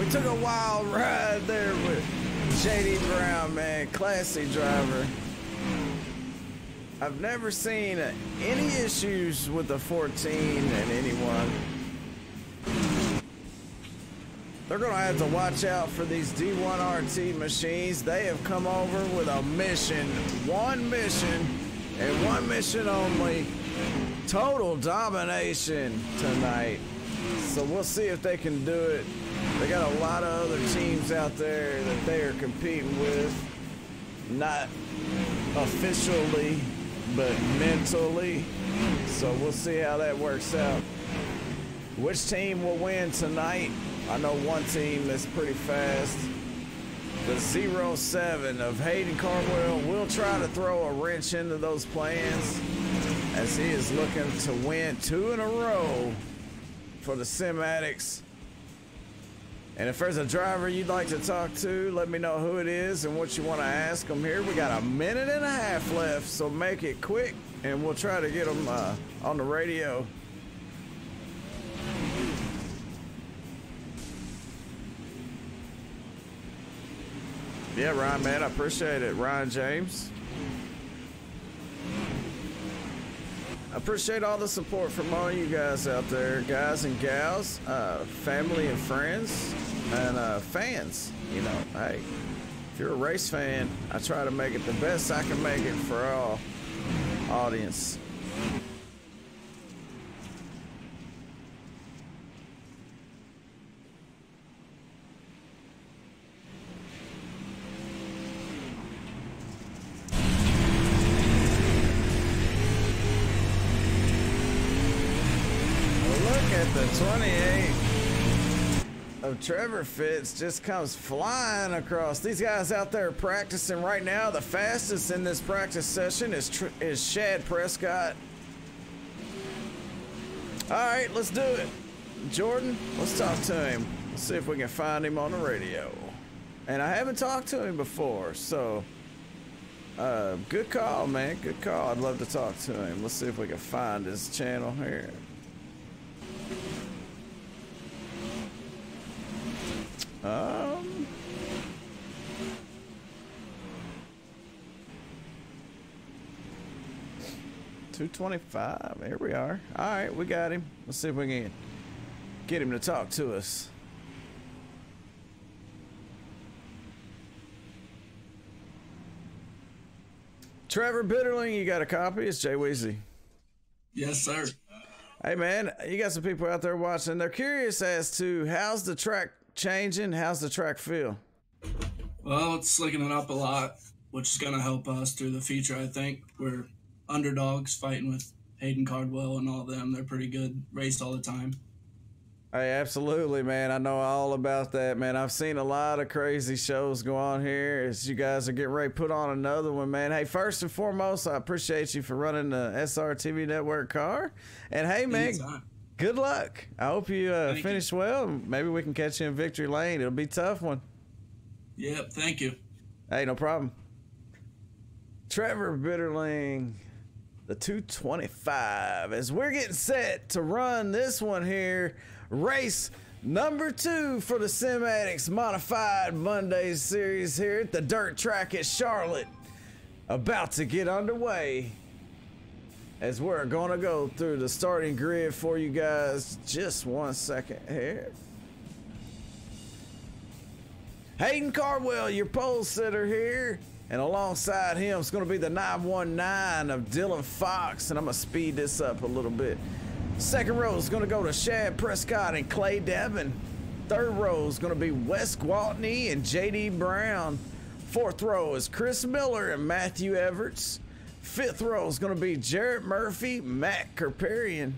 We took a wild ride there with JD Brown, man. Classy driver. I've never seen any issues with the 14 and anyone. They're gonna have to watch out for these D1RT machines. They have come over with a mission, and one mission only. Total domination tonight. So we'll see if they can do it. They got a lot of other teams out there that they are competing with. Not officially, but mentally. So we'll see how that works out. Which team will win tonight? I know one team that's pretty fast. The 07 of Hayden Cardwell will try to throw a wrench into those plans as he is looking to win 2 in a row for the Sim Addicts. And if there's a driver you'd like to talk to, let me know who it is and what you want to ask them here. We got a minute and a half left, so make it quick and we'll try to get them on the radio. Yeah, Ryan, man, I appreciate it. Ryan James. I appreciate all the support from all you guys out there, guys and gals, family and friends, and fans. You know, hey, if you're a race fan, I try to make it the best I can make it for all audience. The 28 of Trevor Fitz just comes flying across. These guys out there practicing right now. The fastest in this practice session is Shad Prescott. All right, let's do it. Jordan, let's talk to him. Let's see if we can find him on the radio. And I haven't talked to him before, so good call, man. Good call. I'd love to talk to him. Let's see if we can find his channel here. $225. Here we are. All right, we got him. Let's see if we can get him to talk to us. Trevor Bitterling, you got a copy? It's Jay Weezy. Yes, sir. Hey, man, you got some people out there watching. They're curious as to how's the track changing? How's the track feel? Well, it's slicking it up a lot, which is going to help us through the future, I think. We're underdogs fighting with Hayden Cardwell and all of them. They're pretty good, raced all the time. Hey, absolutely, man. I know all about that, man. I've seen a lot of crazy shows go on here as you guys are getting ready to put on another one, man. Hey, first and foremost, I appreciate you for running the SRTV Network car. And hey, man, anytime. Good luck. I hope you finish well. Maybe we can catch you in victory lane. It'll be a tough one. Yep, thank you. Hey, no problem. Trevor Bitterling, the 225, as we're getting set to run this one here. Race number 2 for the Sim Addicts Modified Mondays series here at the dirt track at Charlotte. About to get underway as we're gonna go through the starting grid for you guys. Just 1 second here. Hayden Cardwell, your pole sitter here. And alongside him is going to be the 919 of Dylan Fox. And I'm going to speed this up a little bit. Second row is going to go to Shad Prescott and Clay Devin. Third row is going to be Wes Gwaltney and JD Brown. Fourth row is Chris Miller and Matthew Everts. Fifth row is going to be Jarrett Murphy, Matt Kerparian.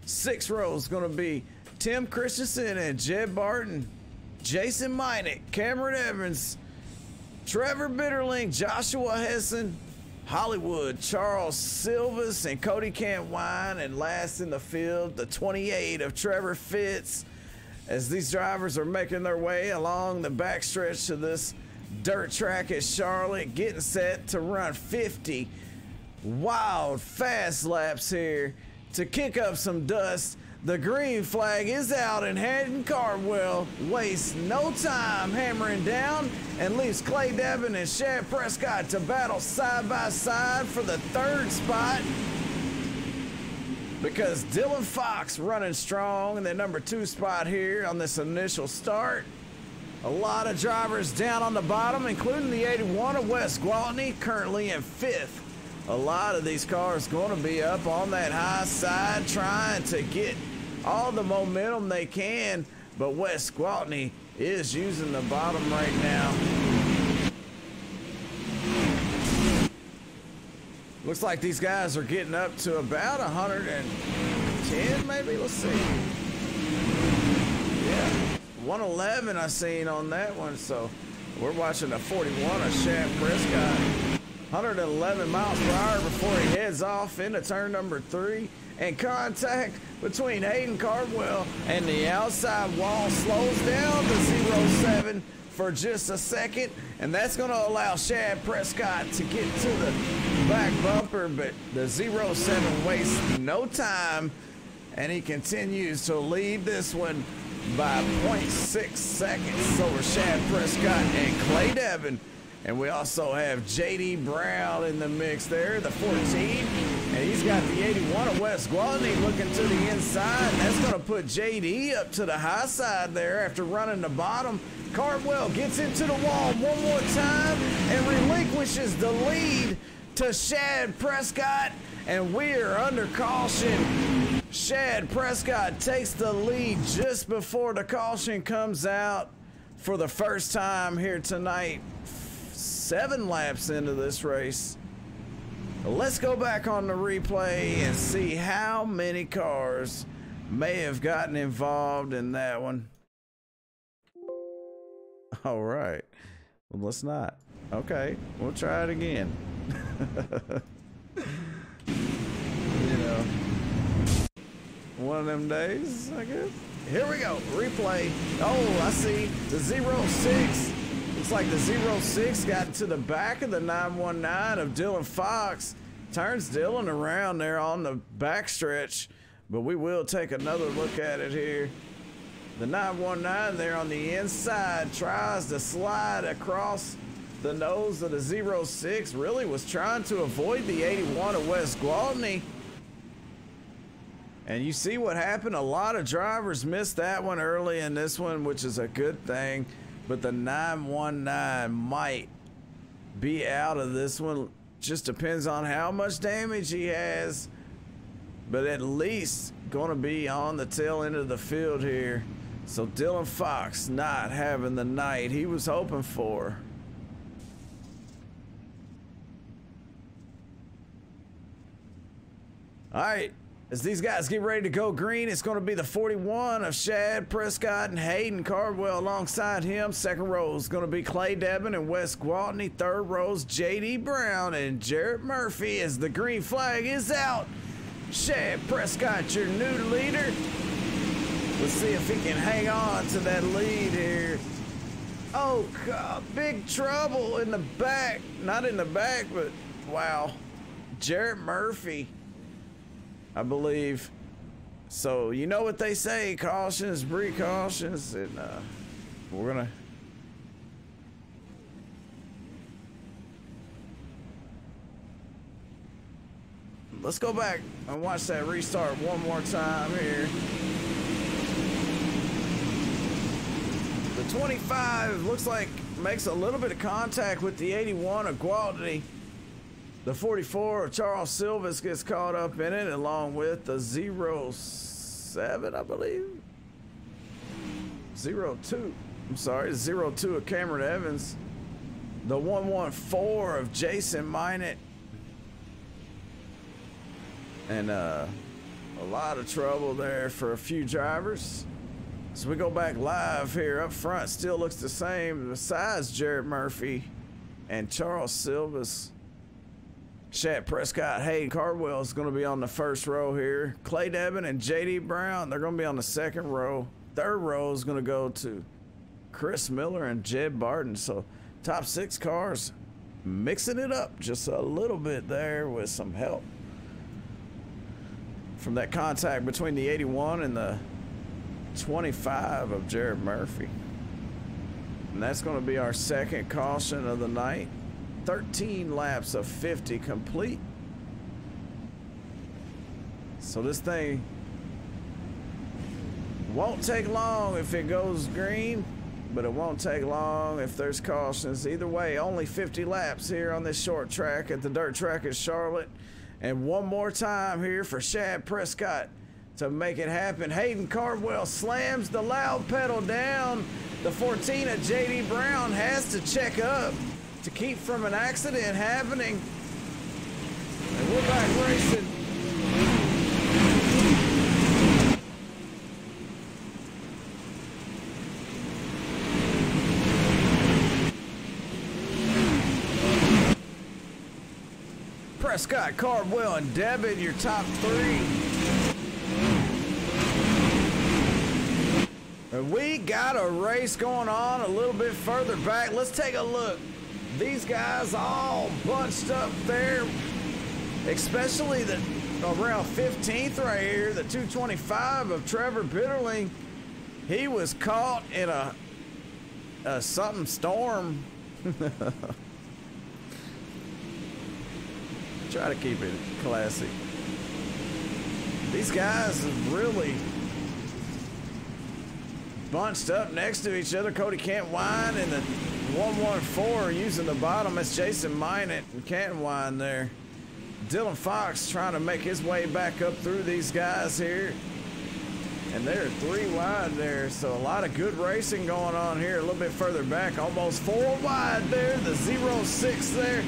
Sixth row is going to be Tim Christensen and Jed Barton. Jason Minnick, Cameron Evans, Trevor Bitterling, Joshua Hessen, Hollywood, Charles Silvas, and Cody Cantwine. And last in the field, the 28 of Trevor Fitz, as these drivers are making their way along the backstretch to this dirt track at Charlotte, getting set to run 50 wild fast laps here to kick up some dust. The green flag is out, and Hayden Cardwell wastes no time hammering down and leaves Clay Devin and Shad Prescott to battle side by side for the third spot, because Dylan Fox running strong in the number 2 spot here on this initial start. A lot of drivers down on the bottom, including the 81 of Wes Gwaltney, currently in 5th. A lot of these cars going to be up on that high side trying to get all the momentum they can, but Wes Gwaltney is using the bottom right now. Looks like these guys are getting up to about 110 maybe. Let's see. Yeah, 111 I seen on that one. So we're watching a 41 of Shad Prescott. 111 miles per hour before he heads off into turn number 3, and contact between Hayden Cardwell and the outside wall slows down to 07 for just a second, and that's going to allow Shad Prescott to get to the back bumper, but the 07 wastes no time, and he continues to lead this one by 0.6 seconds over Shad Prescott and Clay Devin. And we also have JD Brown in the mix there, the 14, and he's got the 81 of Wes Gwaltney looking to the inside, and that's going to put JD up to the high side there after running the bottom. Cardwell gets into the wall one more time and relinquishes the lead to Shad Prescott, and we are under caution. Shad Prescott takes the lead just before the caution comes out for the first time here tonight. 7 laps into this race. Let's go back on the replay and see how many cars may have gotten involved in that one. All right. Well, let's not. Okay, we'll try it again. You know, one of them days, I guess. Here we go. Replay. Oh, I see the 06. Looks like the 06 got to the back of the 919 of Dylan Fox. Turns Dylan around there on the backstretch, but we will take another look at it here. The 919 there on the inside tries to slide across the nose of the 06. Really was trying to avoid the 81 of Wes Gwaltney. And you see what happened? A lot of drivers missed that one early in this one, which is a good thing. But the 919 might be out of this one. Just depends on how much damage he has. But at least going to be on the tail end of the field here. So Dylan Fox not having the night he was hoping for. All right. As these guys get ready to go green, it's going to be the 41 of Shad Prescott and Hayden Cardwell alongside him. Second row is going to be Clay Devin and Wes Gwaltney. Third row is JD Brown and Jarrett Murphy as the green flag is out. Shad Prescott, your new leader. Let's see if he can hang on to that lead here. Oh, God, big trouble in the back. Not in the back, but wow. Jarrett Murphy, I believe. So you know what they say, cautions, precautions, and we're gonna let's go back and watch that restart one more time here. The 25 looks like makes a little bit of contact with the 81 of Gwaltney. The 44 of Charles Silvas gets caught up in it, along with the 07, I believe. 02. I'm sorry, 02 of Cameron Evans. The 114 of Jason Minot. And a lot of trouble there for a few drivers. So we go back live here. Up front still looks the same besides Jarrett Murphy and Charles Silvas. Shad Prescott, Hayden Cardwell is going to be on the first row here. Clay Devin and JD Brown, they're going to be on the second row. Third row is going to go to Chris Miller and Jed Barton. So top 6 cars mixing it up just a little bit there with some help from that contact between the 81 and the 25 of Jared Murphy. And that's going to be our second caution of the night. 13 laps of 50 complete. So this thing won't take long if it goes green, but it won't take long if there's cautions. Either way, only 50 laps here on this short track at the dirt track at Charlotte. And one more time here for Shad Prescott to make it happen. Hayden Cardwell slams the loud pedal down. The 14 of JD Brown has to check up to keep from an accident happening. And we're back racing. Prescott, Cardwell, and Debit, your top three. And we got a race going on a little bit further back. Let's take a look. These guys all bunched up there, especially the around 15th right here, the 225 of Trevor Bitterling. He was caught in a something storm. Try to keep it classy. These guys really bunched up next to each other. Cody Cantwine and the 114 using the bottom. That's Jason Minot and Cantwine there. Dylan Fox trying to make his way back up through these guys here. And they're 3 wide there. So a lot of good racing going on here. A little bit further back, almost 4 wide there. The 06 there.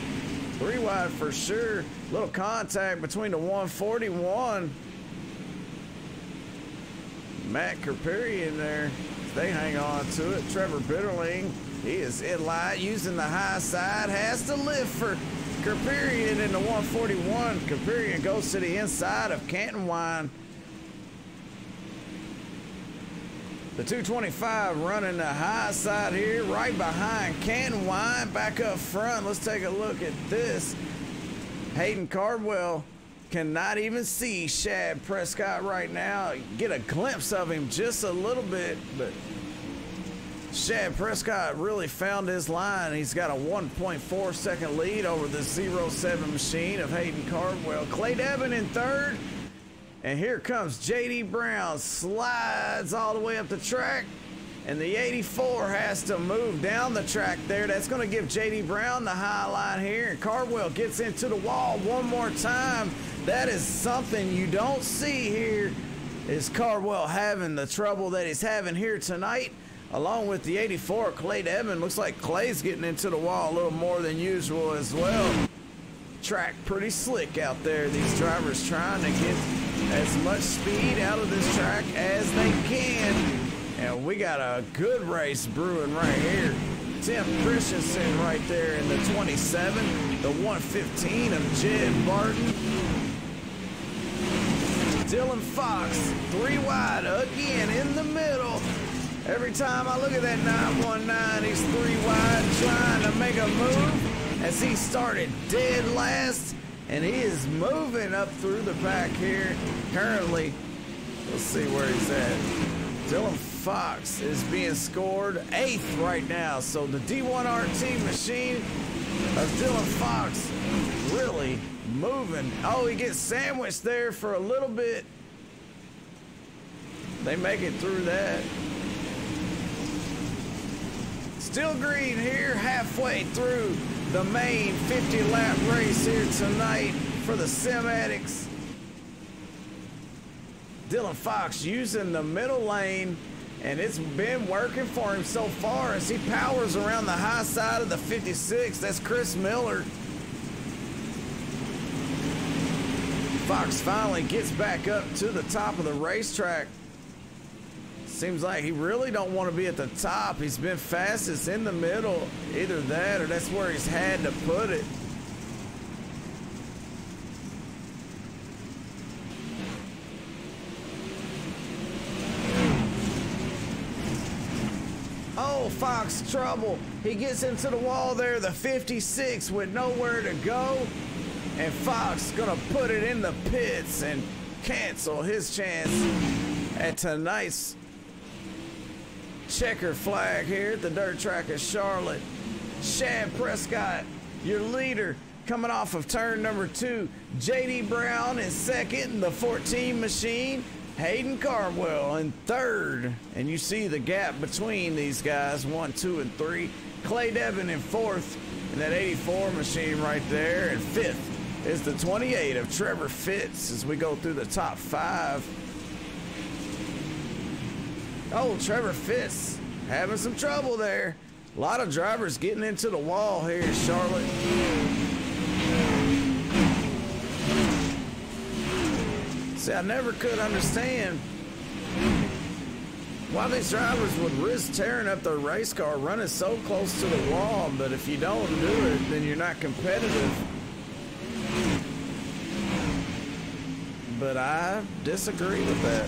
3 wide for sure. Little contact between the 141. Matt Kerperian there. They hang on to it. Trevor Bitterling, he is in line using the high side. Has to lift for Kerperian in the 141. Kerperian goes to the inside of Cantwine. The 225 running the high side here, right behind Cantwine, back up front. Let's take a look at this. Hayden Cardwell cannot even see Shad Prescott right now. Get a glimpse of him just a little bit, but Shad Prescott really found his line. He's got a 1.4 second lead over the 07 machine of Hayden Cardwell. Clay Devin in third. And here comes JD Brown, slides all the way up the track, and the 84 has to move down the track there. That's going to give JD Brown the high line here, and Cardwell gets into the wall one more time. That is something you don't see here, is Cardwell having the trouble that he's having here tonight, along with the 84, Clay Devin. Looks like Clay's getting into the wall a little more than usual as well. Track pretty slick out there. These drivers trying to get as much speed out of this track as they can. And we got a good race brewing right here. Tim Christensen right there in the 27, the 115 of Jed Barton. Dylan Fox, 3 wide again in the middle. Every time I look at that 919, he's 3 wide trying to make a move as he started dead last. And he is moving up through the back here. Currently, let's see where he's at. Dylan Fox is being scored 8th right now. So the D1RT machine of Dylan Fox really moving. Oh, he gets sandwiched there for a little bit. They make it through that. Still green here, halfway through the main 50-lap race here tonight for the Sim Addicts. Dylan Fox using the middle lane, and it's been working for him so far as he powers around the high side of the 56. That's Chris Miller. Fox finally gets back up to the top of the racetrack. Seems like he really don't want to be at the top. He's been fastest in the middle. Either that or that's where he's had to put it. Oh, Fox trouble. He gets into the wall there, the 56 with nowhere to go. And Fox gonna put it in the pits, and cancel his chance at tonight's checker flag here at the dirt track of Charlotte. Shad Prescott, your leader, coming off of turn number 2. JD Brown in second, the 14 machine. Hayden Cardwell in third. And you see the gap between these guys, 1, 2, and 3. Clay Devin in fourth, and that 84 machine right there. And fifth is the 28 of Trevor Fitz as we go through the top 5. Oh, Trevor Fitz having some trouble there. A lot of drivers getting into the wall here in Charlotte. See, I never could understand why these drivers would risk tearing up their race car running so close to the wall, but if you don't do it, then you're not competitive. But I disagree with that.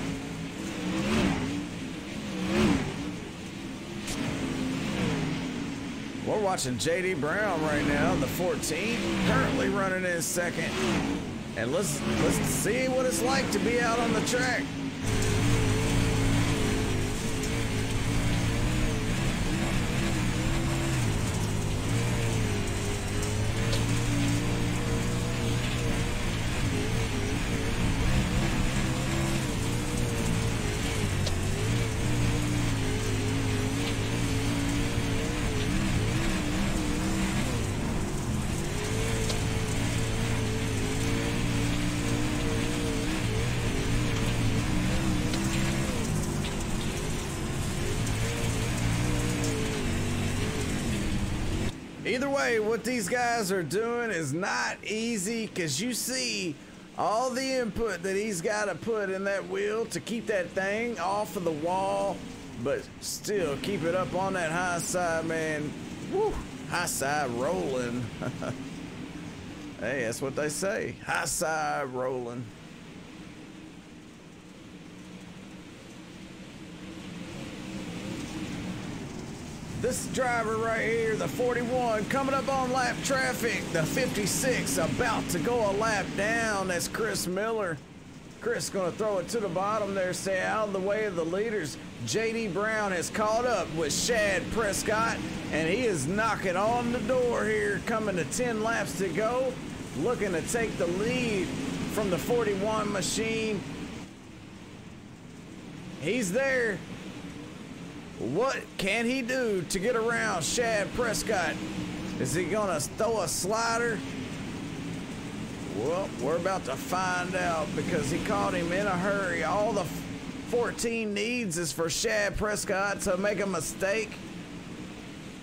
We're watching JD Brown right now, the 14, currently running in second. And let's see what it's like to be out on the track. Either way, what these guys are doing is not easy, because you see all the input that he's got to put in that wheel to keep that thing off of the wall, but still keep it up on that high side, man. Woo, high side rolling. Hey, that's what they say, high side rolling. This driver right here, the 41, coming up on lap traffic. The 56 about to go a lap down. That's Chris Miller. Chris gonna throw it to the bottom there, stay out of the way of the leaders. JD Brown has caught up with Shad Prescott, and he is knocking on the door here, coming to 10 laps to go, looking to take the lead from the 41 machine. He's there. What can he do to get around Shad Prescott? Is he gonna throw a slider? Well, we're about to find out, because he caught him in a hurry. All the 14 needs is for Shad Prescott to make a mistake,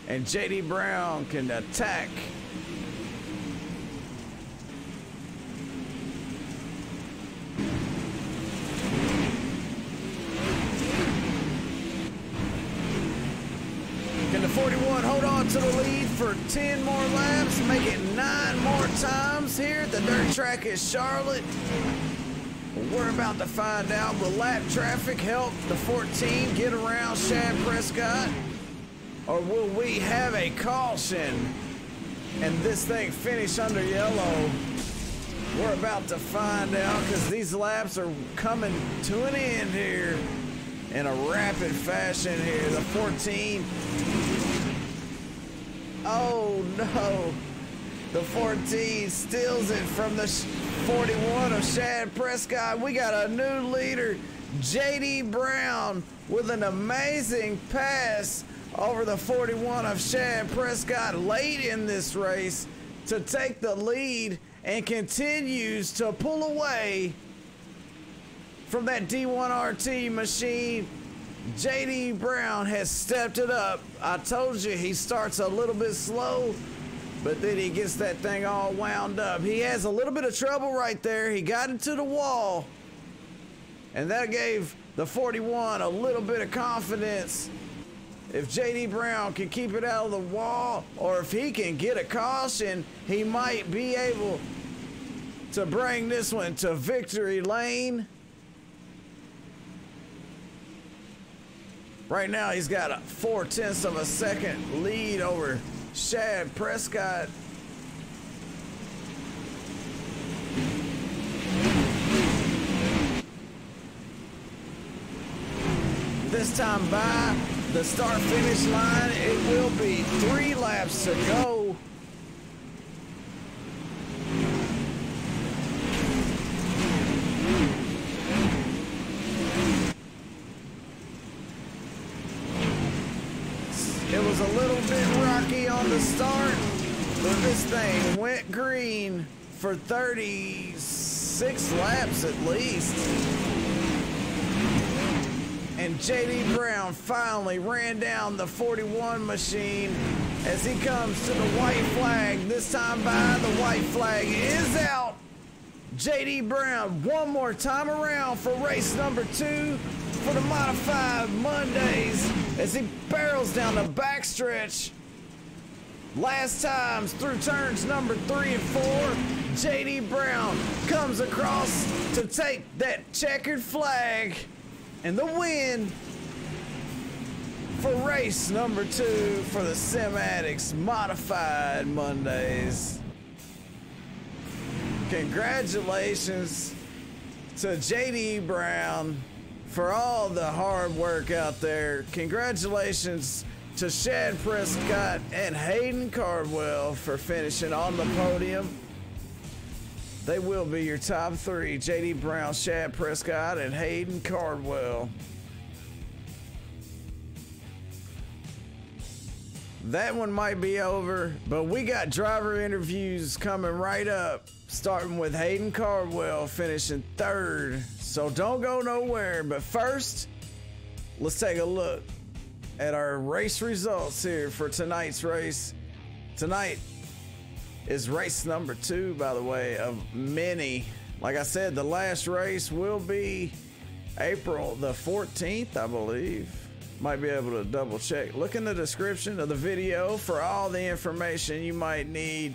and JD Brown can attack. Can the 41 hold on to the lead for 10 more laps, make it 9 more times here at the dirt track at Charlotte? We're about to find out. Will lap traffic help the 14 get around Shad Prescott? Or will we have a caution and this thing finish under yellow? We're about to find out, because these laps are coming to an end here in a rapid fashion here. The 14. Oh no. The 14 steals it from the 41 of Shad Prescott. We got a new leader, JD Brown, with an amazing pass over the 41 of Shad Prescott late in this race to take the lead, and continues to pull away from that D1RT machine. JD Brown has stepped it up. I told you he starts a little bit slow, but then he gets that thing all wound up. He has a little bit of trouble right there. He got into the wall, and that gave the 41 a little bit of confidence. If JD Brown can keep it out of the wall, or if he can get a caution, he might be able to bring this one to victory lane. Right now, he's got a 0.4 of a second lead over Shad Prescott. this time by the start finish line. It will be 3 laps to go. It was a little bit rocky on the start, but this thing went green for 36 laps at least. And JD Brown finally ran down the 41 machine as he comes to the white flag. This time by, the white flag is out. JD Brown one more time around for race number 2 for the Modified Mondays as he barrels down the backstretch. Last times through turns number 3 and 4, JD Brown comes across to take that checkered flag and the win for race number 2 for the Sim Addicts Modified Mondays. Congratulations to JD Brown for all the hard work out there. Congratulations to Shad Prescott and Hayden Cardwell for finishing on the podium. They will be your top 3, JD Brown, Shad Prescott, and Hayden Cardwell. That one might be over, but we got driver interviews coming right up, starting with Hayden Cardwell finishing 3rd. So don't go nowhere, but first, let's take a look at our race results here for tonight's race. Tonight is race number 2, by the way, of many. Like I said, the last race will be April the 14th, I believe. Might be able to double check. Look in the description of the video for all the information you might need.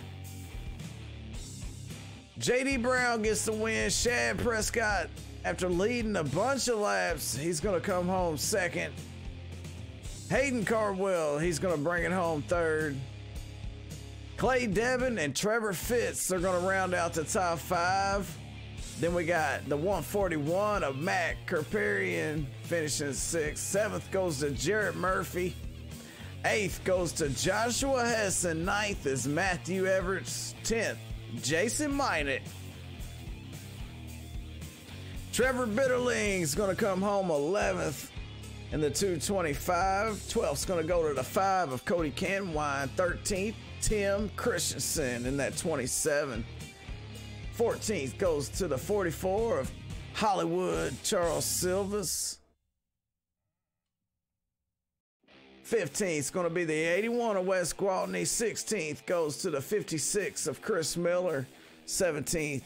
JD Brown gets the win. Shad Prescott, after leading a bunch of laps, he's going to come home 2nd. Hayden Cardwell, he's going to bring it home 3rd. Clay Devin and Trevor Fitz are going to round out the top 5. Then we got the 141 of Matt Kerperian finishing 6th. 7th goes to Jarrett Murphy. 8th goes to Joshua Hessen. 9th is Matthew Everts. 10th, Jason Minot. Trevor Bitterling's going to come home 11th in the 225. 12th's going to go to the 5 of Cody Canwine. 13th, Tim Christensen in that 27. 14th goes to the 44 of Hollywood Charles Silvas. 15th is going to be the 81 of Wes Gwaltney. 16th goes to the 56 of Chris Miller. 17th,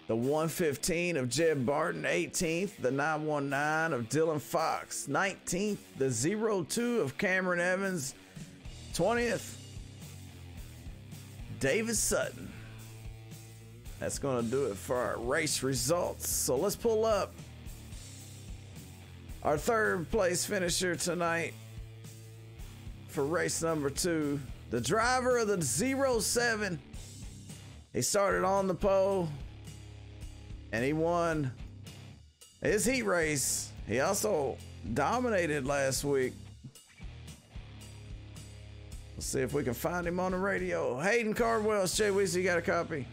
the 115 of Jeb Barton. 18th, the 919 of Dylan Fox. 19th, the 02 of Cameron Evans. 20th, David Sutton. That's going to do it for our race results. So let's pull up our 3rd place finisher tonight for race number 2. The driver of the 07. He started on the pole and he won his heat race. He also dominated last week. Let's see if we can find him on the radio. Hayden Cardwell, Jay Weezy, you got a copy?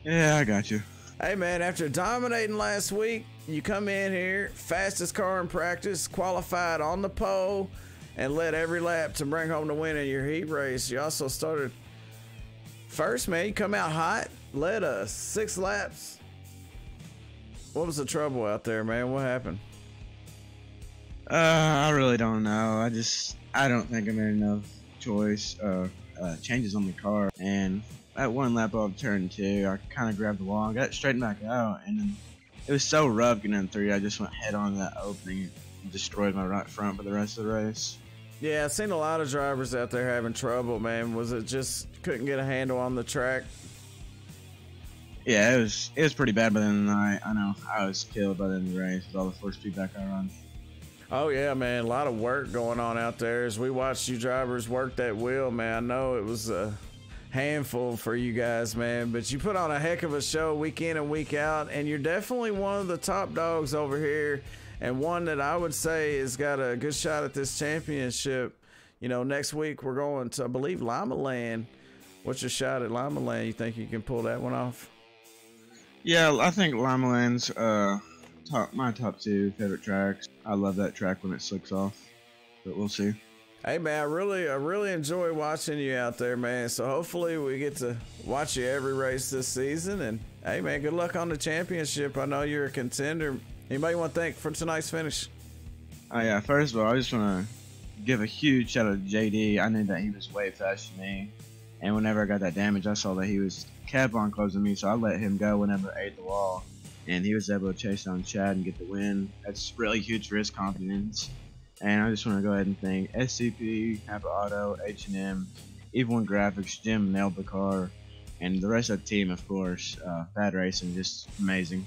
Yeah, I got you. Hey man, after dominating last week, you come in here, fastest car in practice, qualified on the pole, and led every lap to bring home the win in your heat race. You also started first, man. You come out hot, led us 6 laps. What was the trouble out there, man? What happened? I really don't know. I don't think I made enough changes on the car, and at one lap off turn 2, I kind of grabbed the wall and got straightened back out, and then it was so rough getting in 3, I just went head on that opening and destroyed my right front for the rest of the race. Yeah, I've seen a lot of drivers out there having trouble, man. Was it just couldn't get a handle on the track? Yeah, it was pretty bad by the end of the night. I know I was killed by the end of the race with all the force feedback I run. Oh yeah, man, a lot of work going on out there as we watched you drivers work that wheel, man. I know it was a handful for you guys, man, but you put on a heck of a show week in and week out, and you're definitely one of the top dogs over here and one that I would say has got a good shot at this championship. You know, next week we're going to, I believe, LIMALAND. What's your shot at LIMALAND? You think you can pull that one off? Yeah, I think LIMALAND's my top 2 favorite tracks. I love that track when it slicks off, but we'll see. Hey man, I really enjoy watching you out there, man. So hopefully we get to watch you every race this season. And hey man, good luck on the championship. I know you're a contender. Anybody want to thank for tonight's finish? Oh yeah, first of all, I just want to give a huge shout out to JD. I knew that he was way faster than me, and whenever I got that damage, I saw that he was kept on closing me, so I let him go whenever I ate the wall, and he was able to chase down Chad and get the win. That's really huge for his confidence. And I just want to go ahead and thank SCP, Napa Auto, H&M, Even One Graphics, Jim nailed the car, and the rest of the team, of course. Bad Racing, just amazing.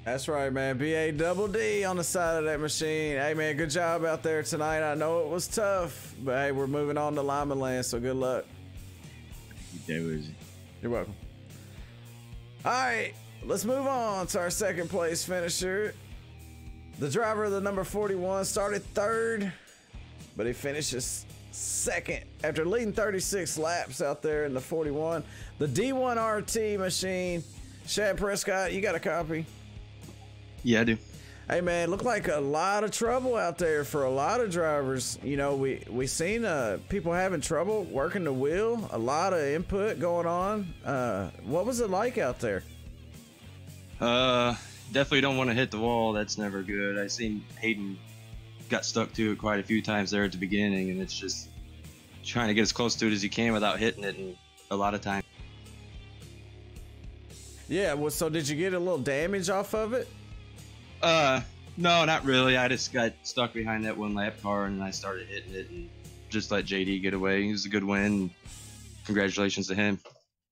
That's right, man. BADD on the side of that machine. Hey, man, good job out there tonight. I know it was tough, but hey, we're moving on to LIMALAND, so good luck. You're welcome. All right, let's move on to our second place finisher. The driver of the number 41 started third, but he finishes second after leading 36 laps out there in the 41. The D1RT machine. Shad Prescott, you got a copy? Yeah, I do. Hey man, looked like a lot of trouble out there for a lot of drivers. You know, we seen people having trouble working the wheel, a lot of input going on. What was it like out there? Definitely don't want to hit the wall. That's never good. I seen Hayden got stuck to it quite a few times there at the beginning, and it's just trying to get as close to it as you can without hitting it, and a lot of times. Yeah, well, so did you get a little damage off of it? No, not really. I just got stuck behind that one lap car, and I started hitting it and just let JD get away. It was a good win. Congratulations to him.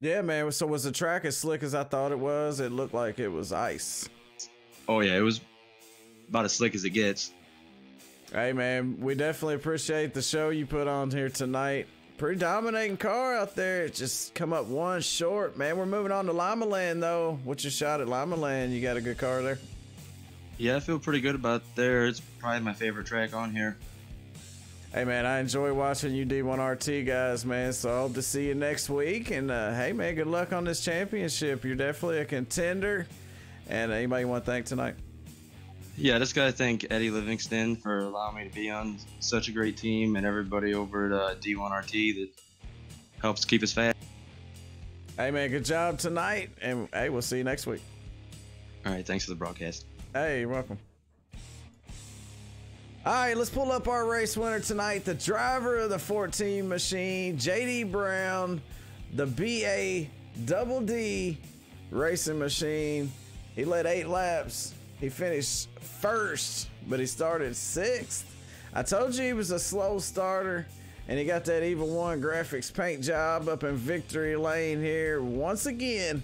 Yeah, man. So was the track as slick as I thought it was? It looked like it was ice. Oh yeah, it was about as slick as it gets. Hey man, we definitely appreciate the show you put on here tonight. Pretty dominating car out there. It just come up one short, man. We're moving on to LIMALAND though. What's your shot at LIMALAND? You got a good car there? Yeah, I feel pretty good about there. It's probably my favorite track on here. Hey man, I enjoy watching you D1RT guys, man. So I hope to see you next week. And hey man, good luck on this championship. You're definitely a contender. And anybody want to thank tonight? Yeah, I just gotta thank Eddie Livingston for allowing me to be on such a great team, and everybody over at D1RT that helps keep us fast. Hey man, good job tonight, and hey, we'll see you next week. All right, thanks for the broadcast. Hey, you're welcome. All right, let's pull up our race winner tonight. The driver of the 14 machine, JD Brown, the BADD racing machine. He led 8 laps. He finished first, but he started 6th. I told you he was a slow starter, and he got that Evil One graphics paint job up in victory lane here once again.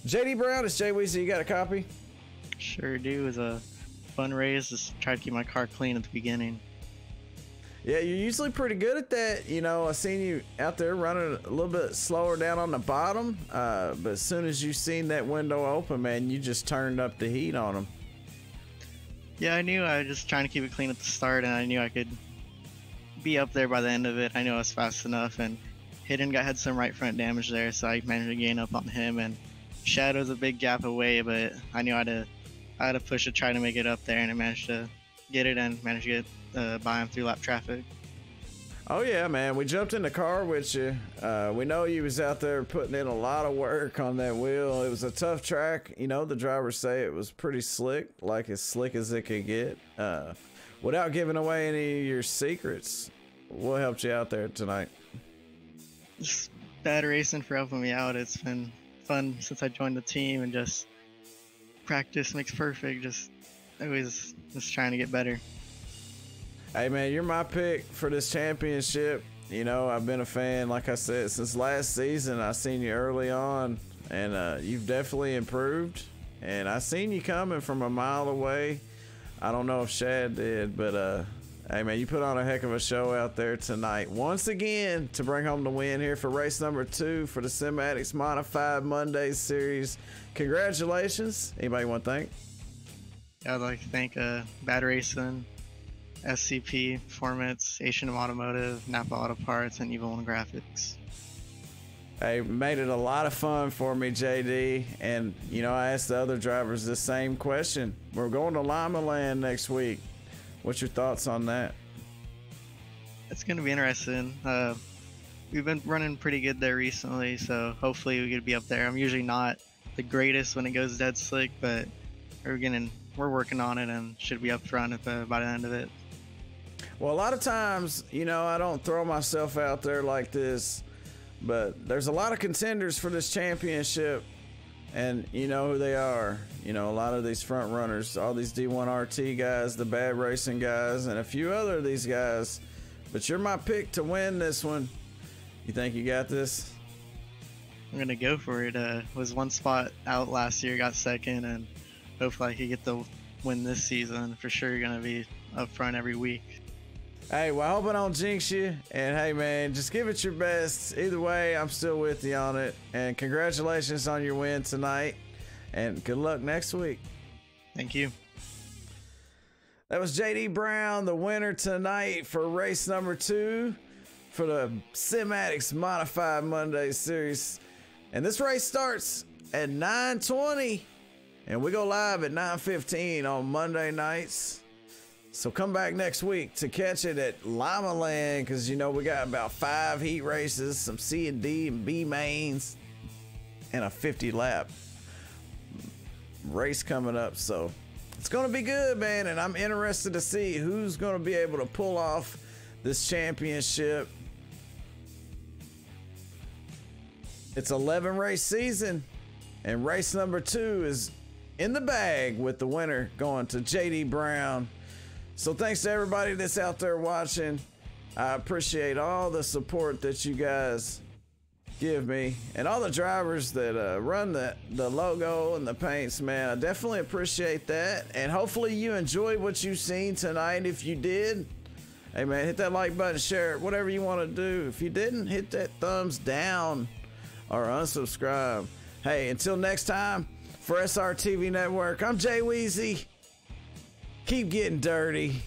JD Brown, it's Jay Weezy. You got a copy? Sure do. It was a fun race. Just tried to keep my car clean at the beginning. Yeah, you're usually pretty good at that. You know, I seen you out there running a little bit slower down on the bottom, but as soon as you seen that window open, man, you just turned up the heat on them. Yeah, I knew I was just trying to keep it clean at the start, and I knew I could be up there by the end of it. I knew I was fast enough, and Hayden had some right front damage there, so I managed to gain up on him, and Shadow's a big gap away, but I knew I had to push to try to make it up there, and I managed to get it and managed to get by him through lap traffic. Oh yeah, man, we jumped in the car with you. We know you was out there putting in a lot of work on that wheel. It was a tough track. You know, the drivers say it was pretty slick, like as slick as it could get. Without giving away any of your secrets, what helped you out there tonight? Just Bad Racing for helping me out. It's been fun since I joined the team, and just practice makes perfect. Just always just trying to get better. Hey man, you're my pick for this championship. You know, I've been a fan, like I said, since last season. I seen you early on, and you've definitely improved. And I seen you coming from a mile away. I don't know if Shad did, but hey man, you put on a heck of a show out there tonight. Once again, to bring home the win here for race number 2 for the Cinematics Modified Mondays series. Congratulations. Anybody want to thank? I'd like to thank Bad Racing, SCP, Performance, H&M Automotive, Napa Auto Parts, and Evil One Graphics. Hey, made it a lot of fun for me, JD. And, you know, I asked the other drivers the same question. We're going to LIMALAND next week. What's your thoughts on that? It's going to be interesting. We've been running pretty good there recently, so hopefully we could be up there. I'm usually not the greatest when it goes dead slick, but we're working on it and should be up front by the end of it. Well, a lot of times, you know, I don't throw myself out there like this, but there's a lot of contenders for this championship, and you know who they are. You know, a lot of these front runners, all these D1RT guys, the Bad Racing guys, and a few other of these guys. But you're my pick to win this one. You think you got this? I'm gonna go for it. Was one spot out last year, got second, and hopefully I can get the win this season. For sure, you're gonna be up front every week. Hey, well, I hope I don't jinx you. And hey, man, just give it your best. Either way, I'm still with you on it. And congratulations on your win tonight. And good luck next week. Thank you. That was JD Brown, the winner tonight for race number 2 for the Sim-Addicts Modified Monday Series. And this race starts at 9:20. And we go live at 9:15 on Monday nights. So come back next week to catch it at LIMALAND, because, you know, we got about 5 heat races, some C and D and B mains, and a 50-lap race coming up. So it's going to be good, man, and I'm interested to see who's going to be able to pull off this championship. It's 11 race season, and race number 2 is in the bag with the winner going to JD Brown. So thanks to everybody that's out there watching. I appreciate all the support that you guys give me, and all the drivers that run the logo and the paints, man. I definitely appreciate that, and hopefully you enjoyed what you've seen tonight. If you did, hey man, hit that like button, share it, whatever you want to do. If you didn't, hit that thumbs down or unsubscribe. Hey, until next time, for SRTV Network, I'm Jay Weezy. Keep getting dirty.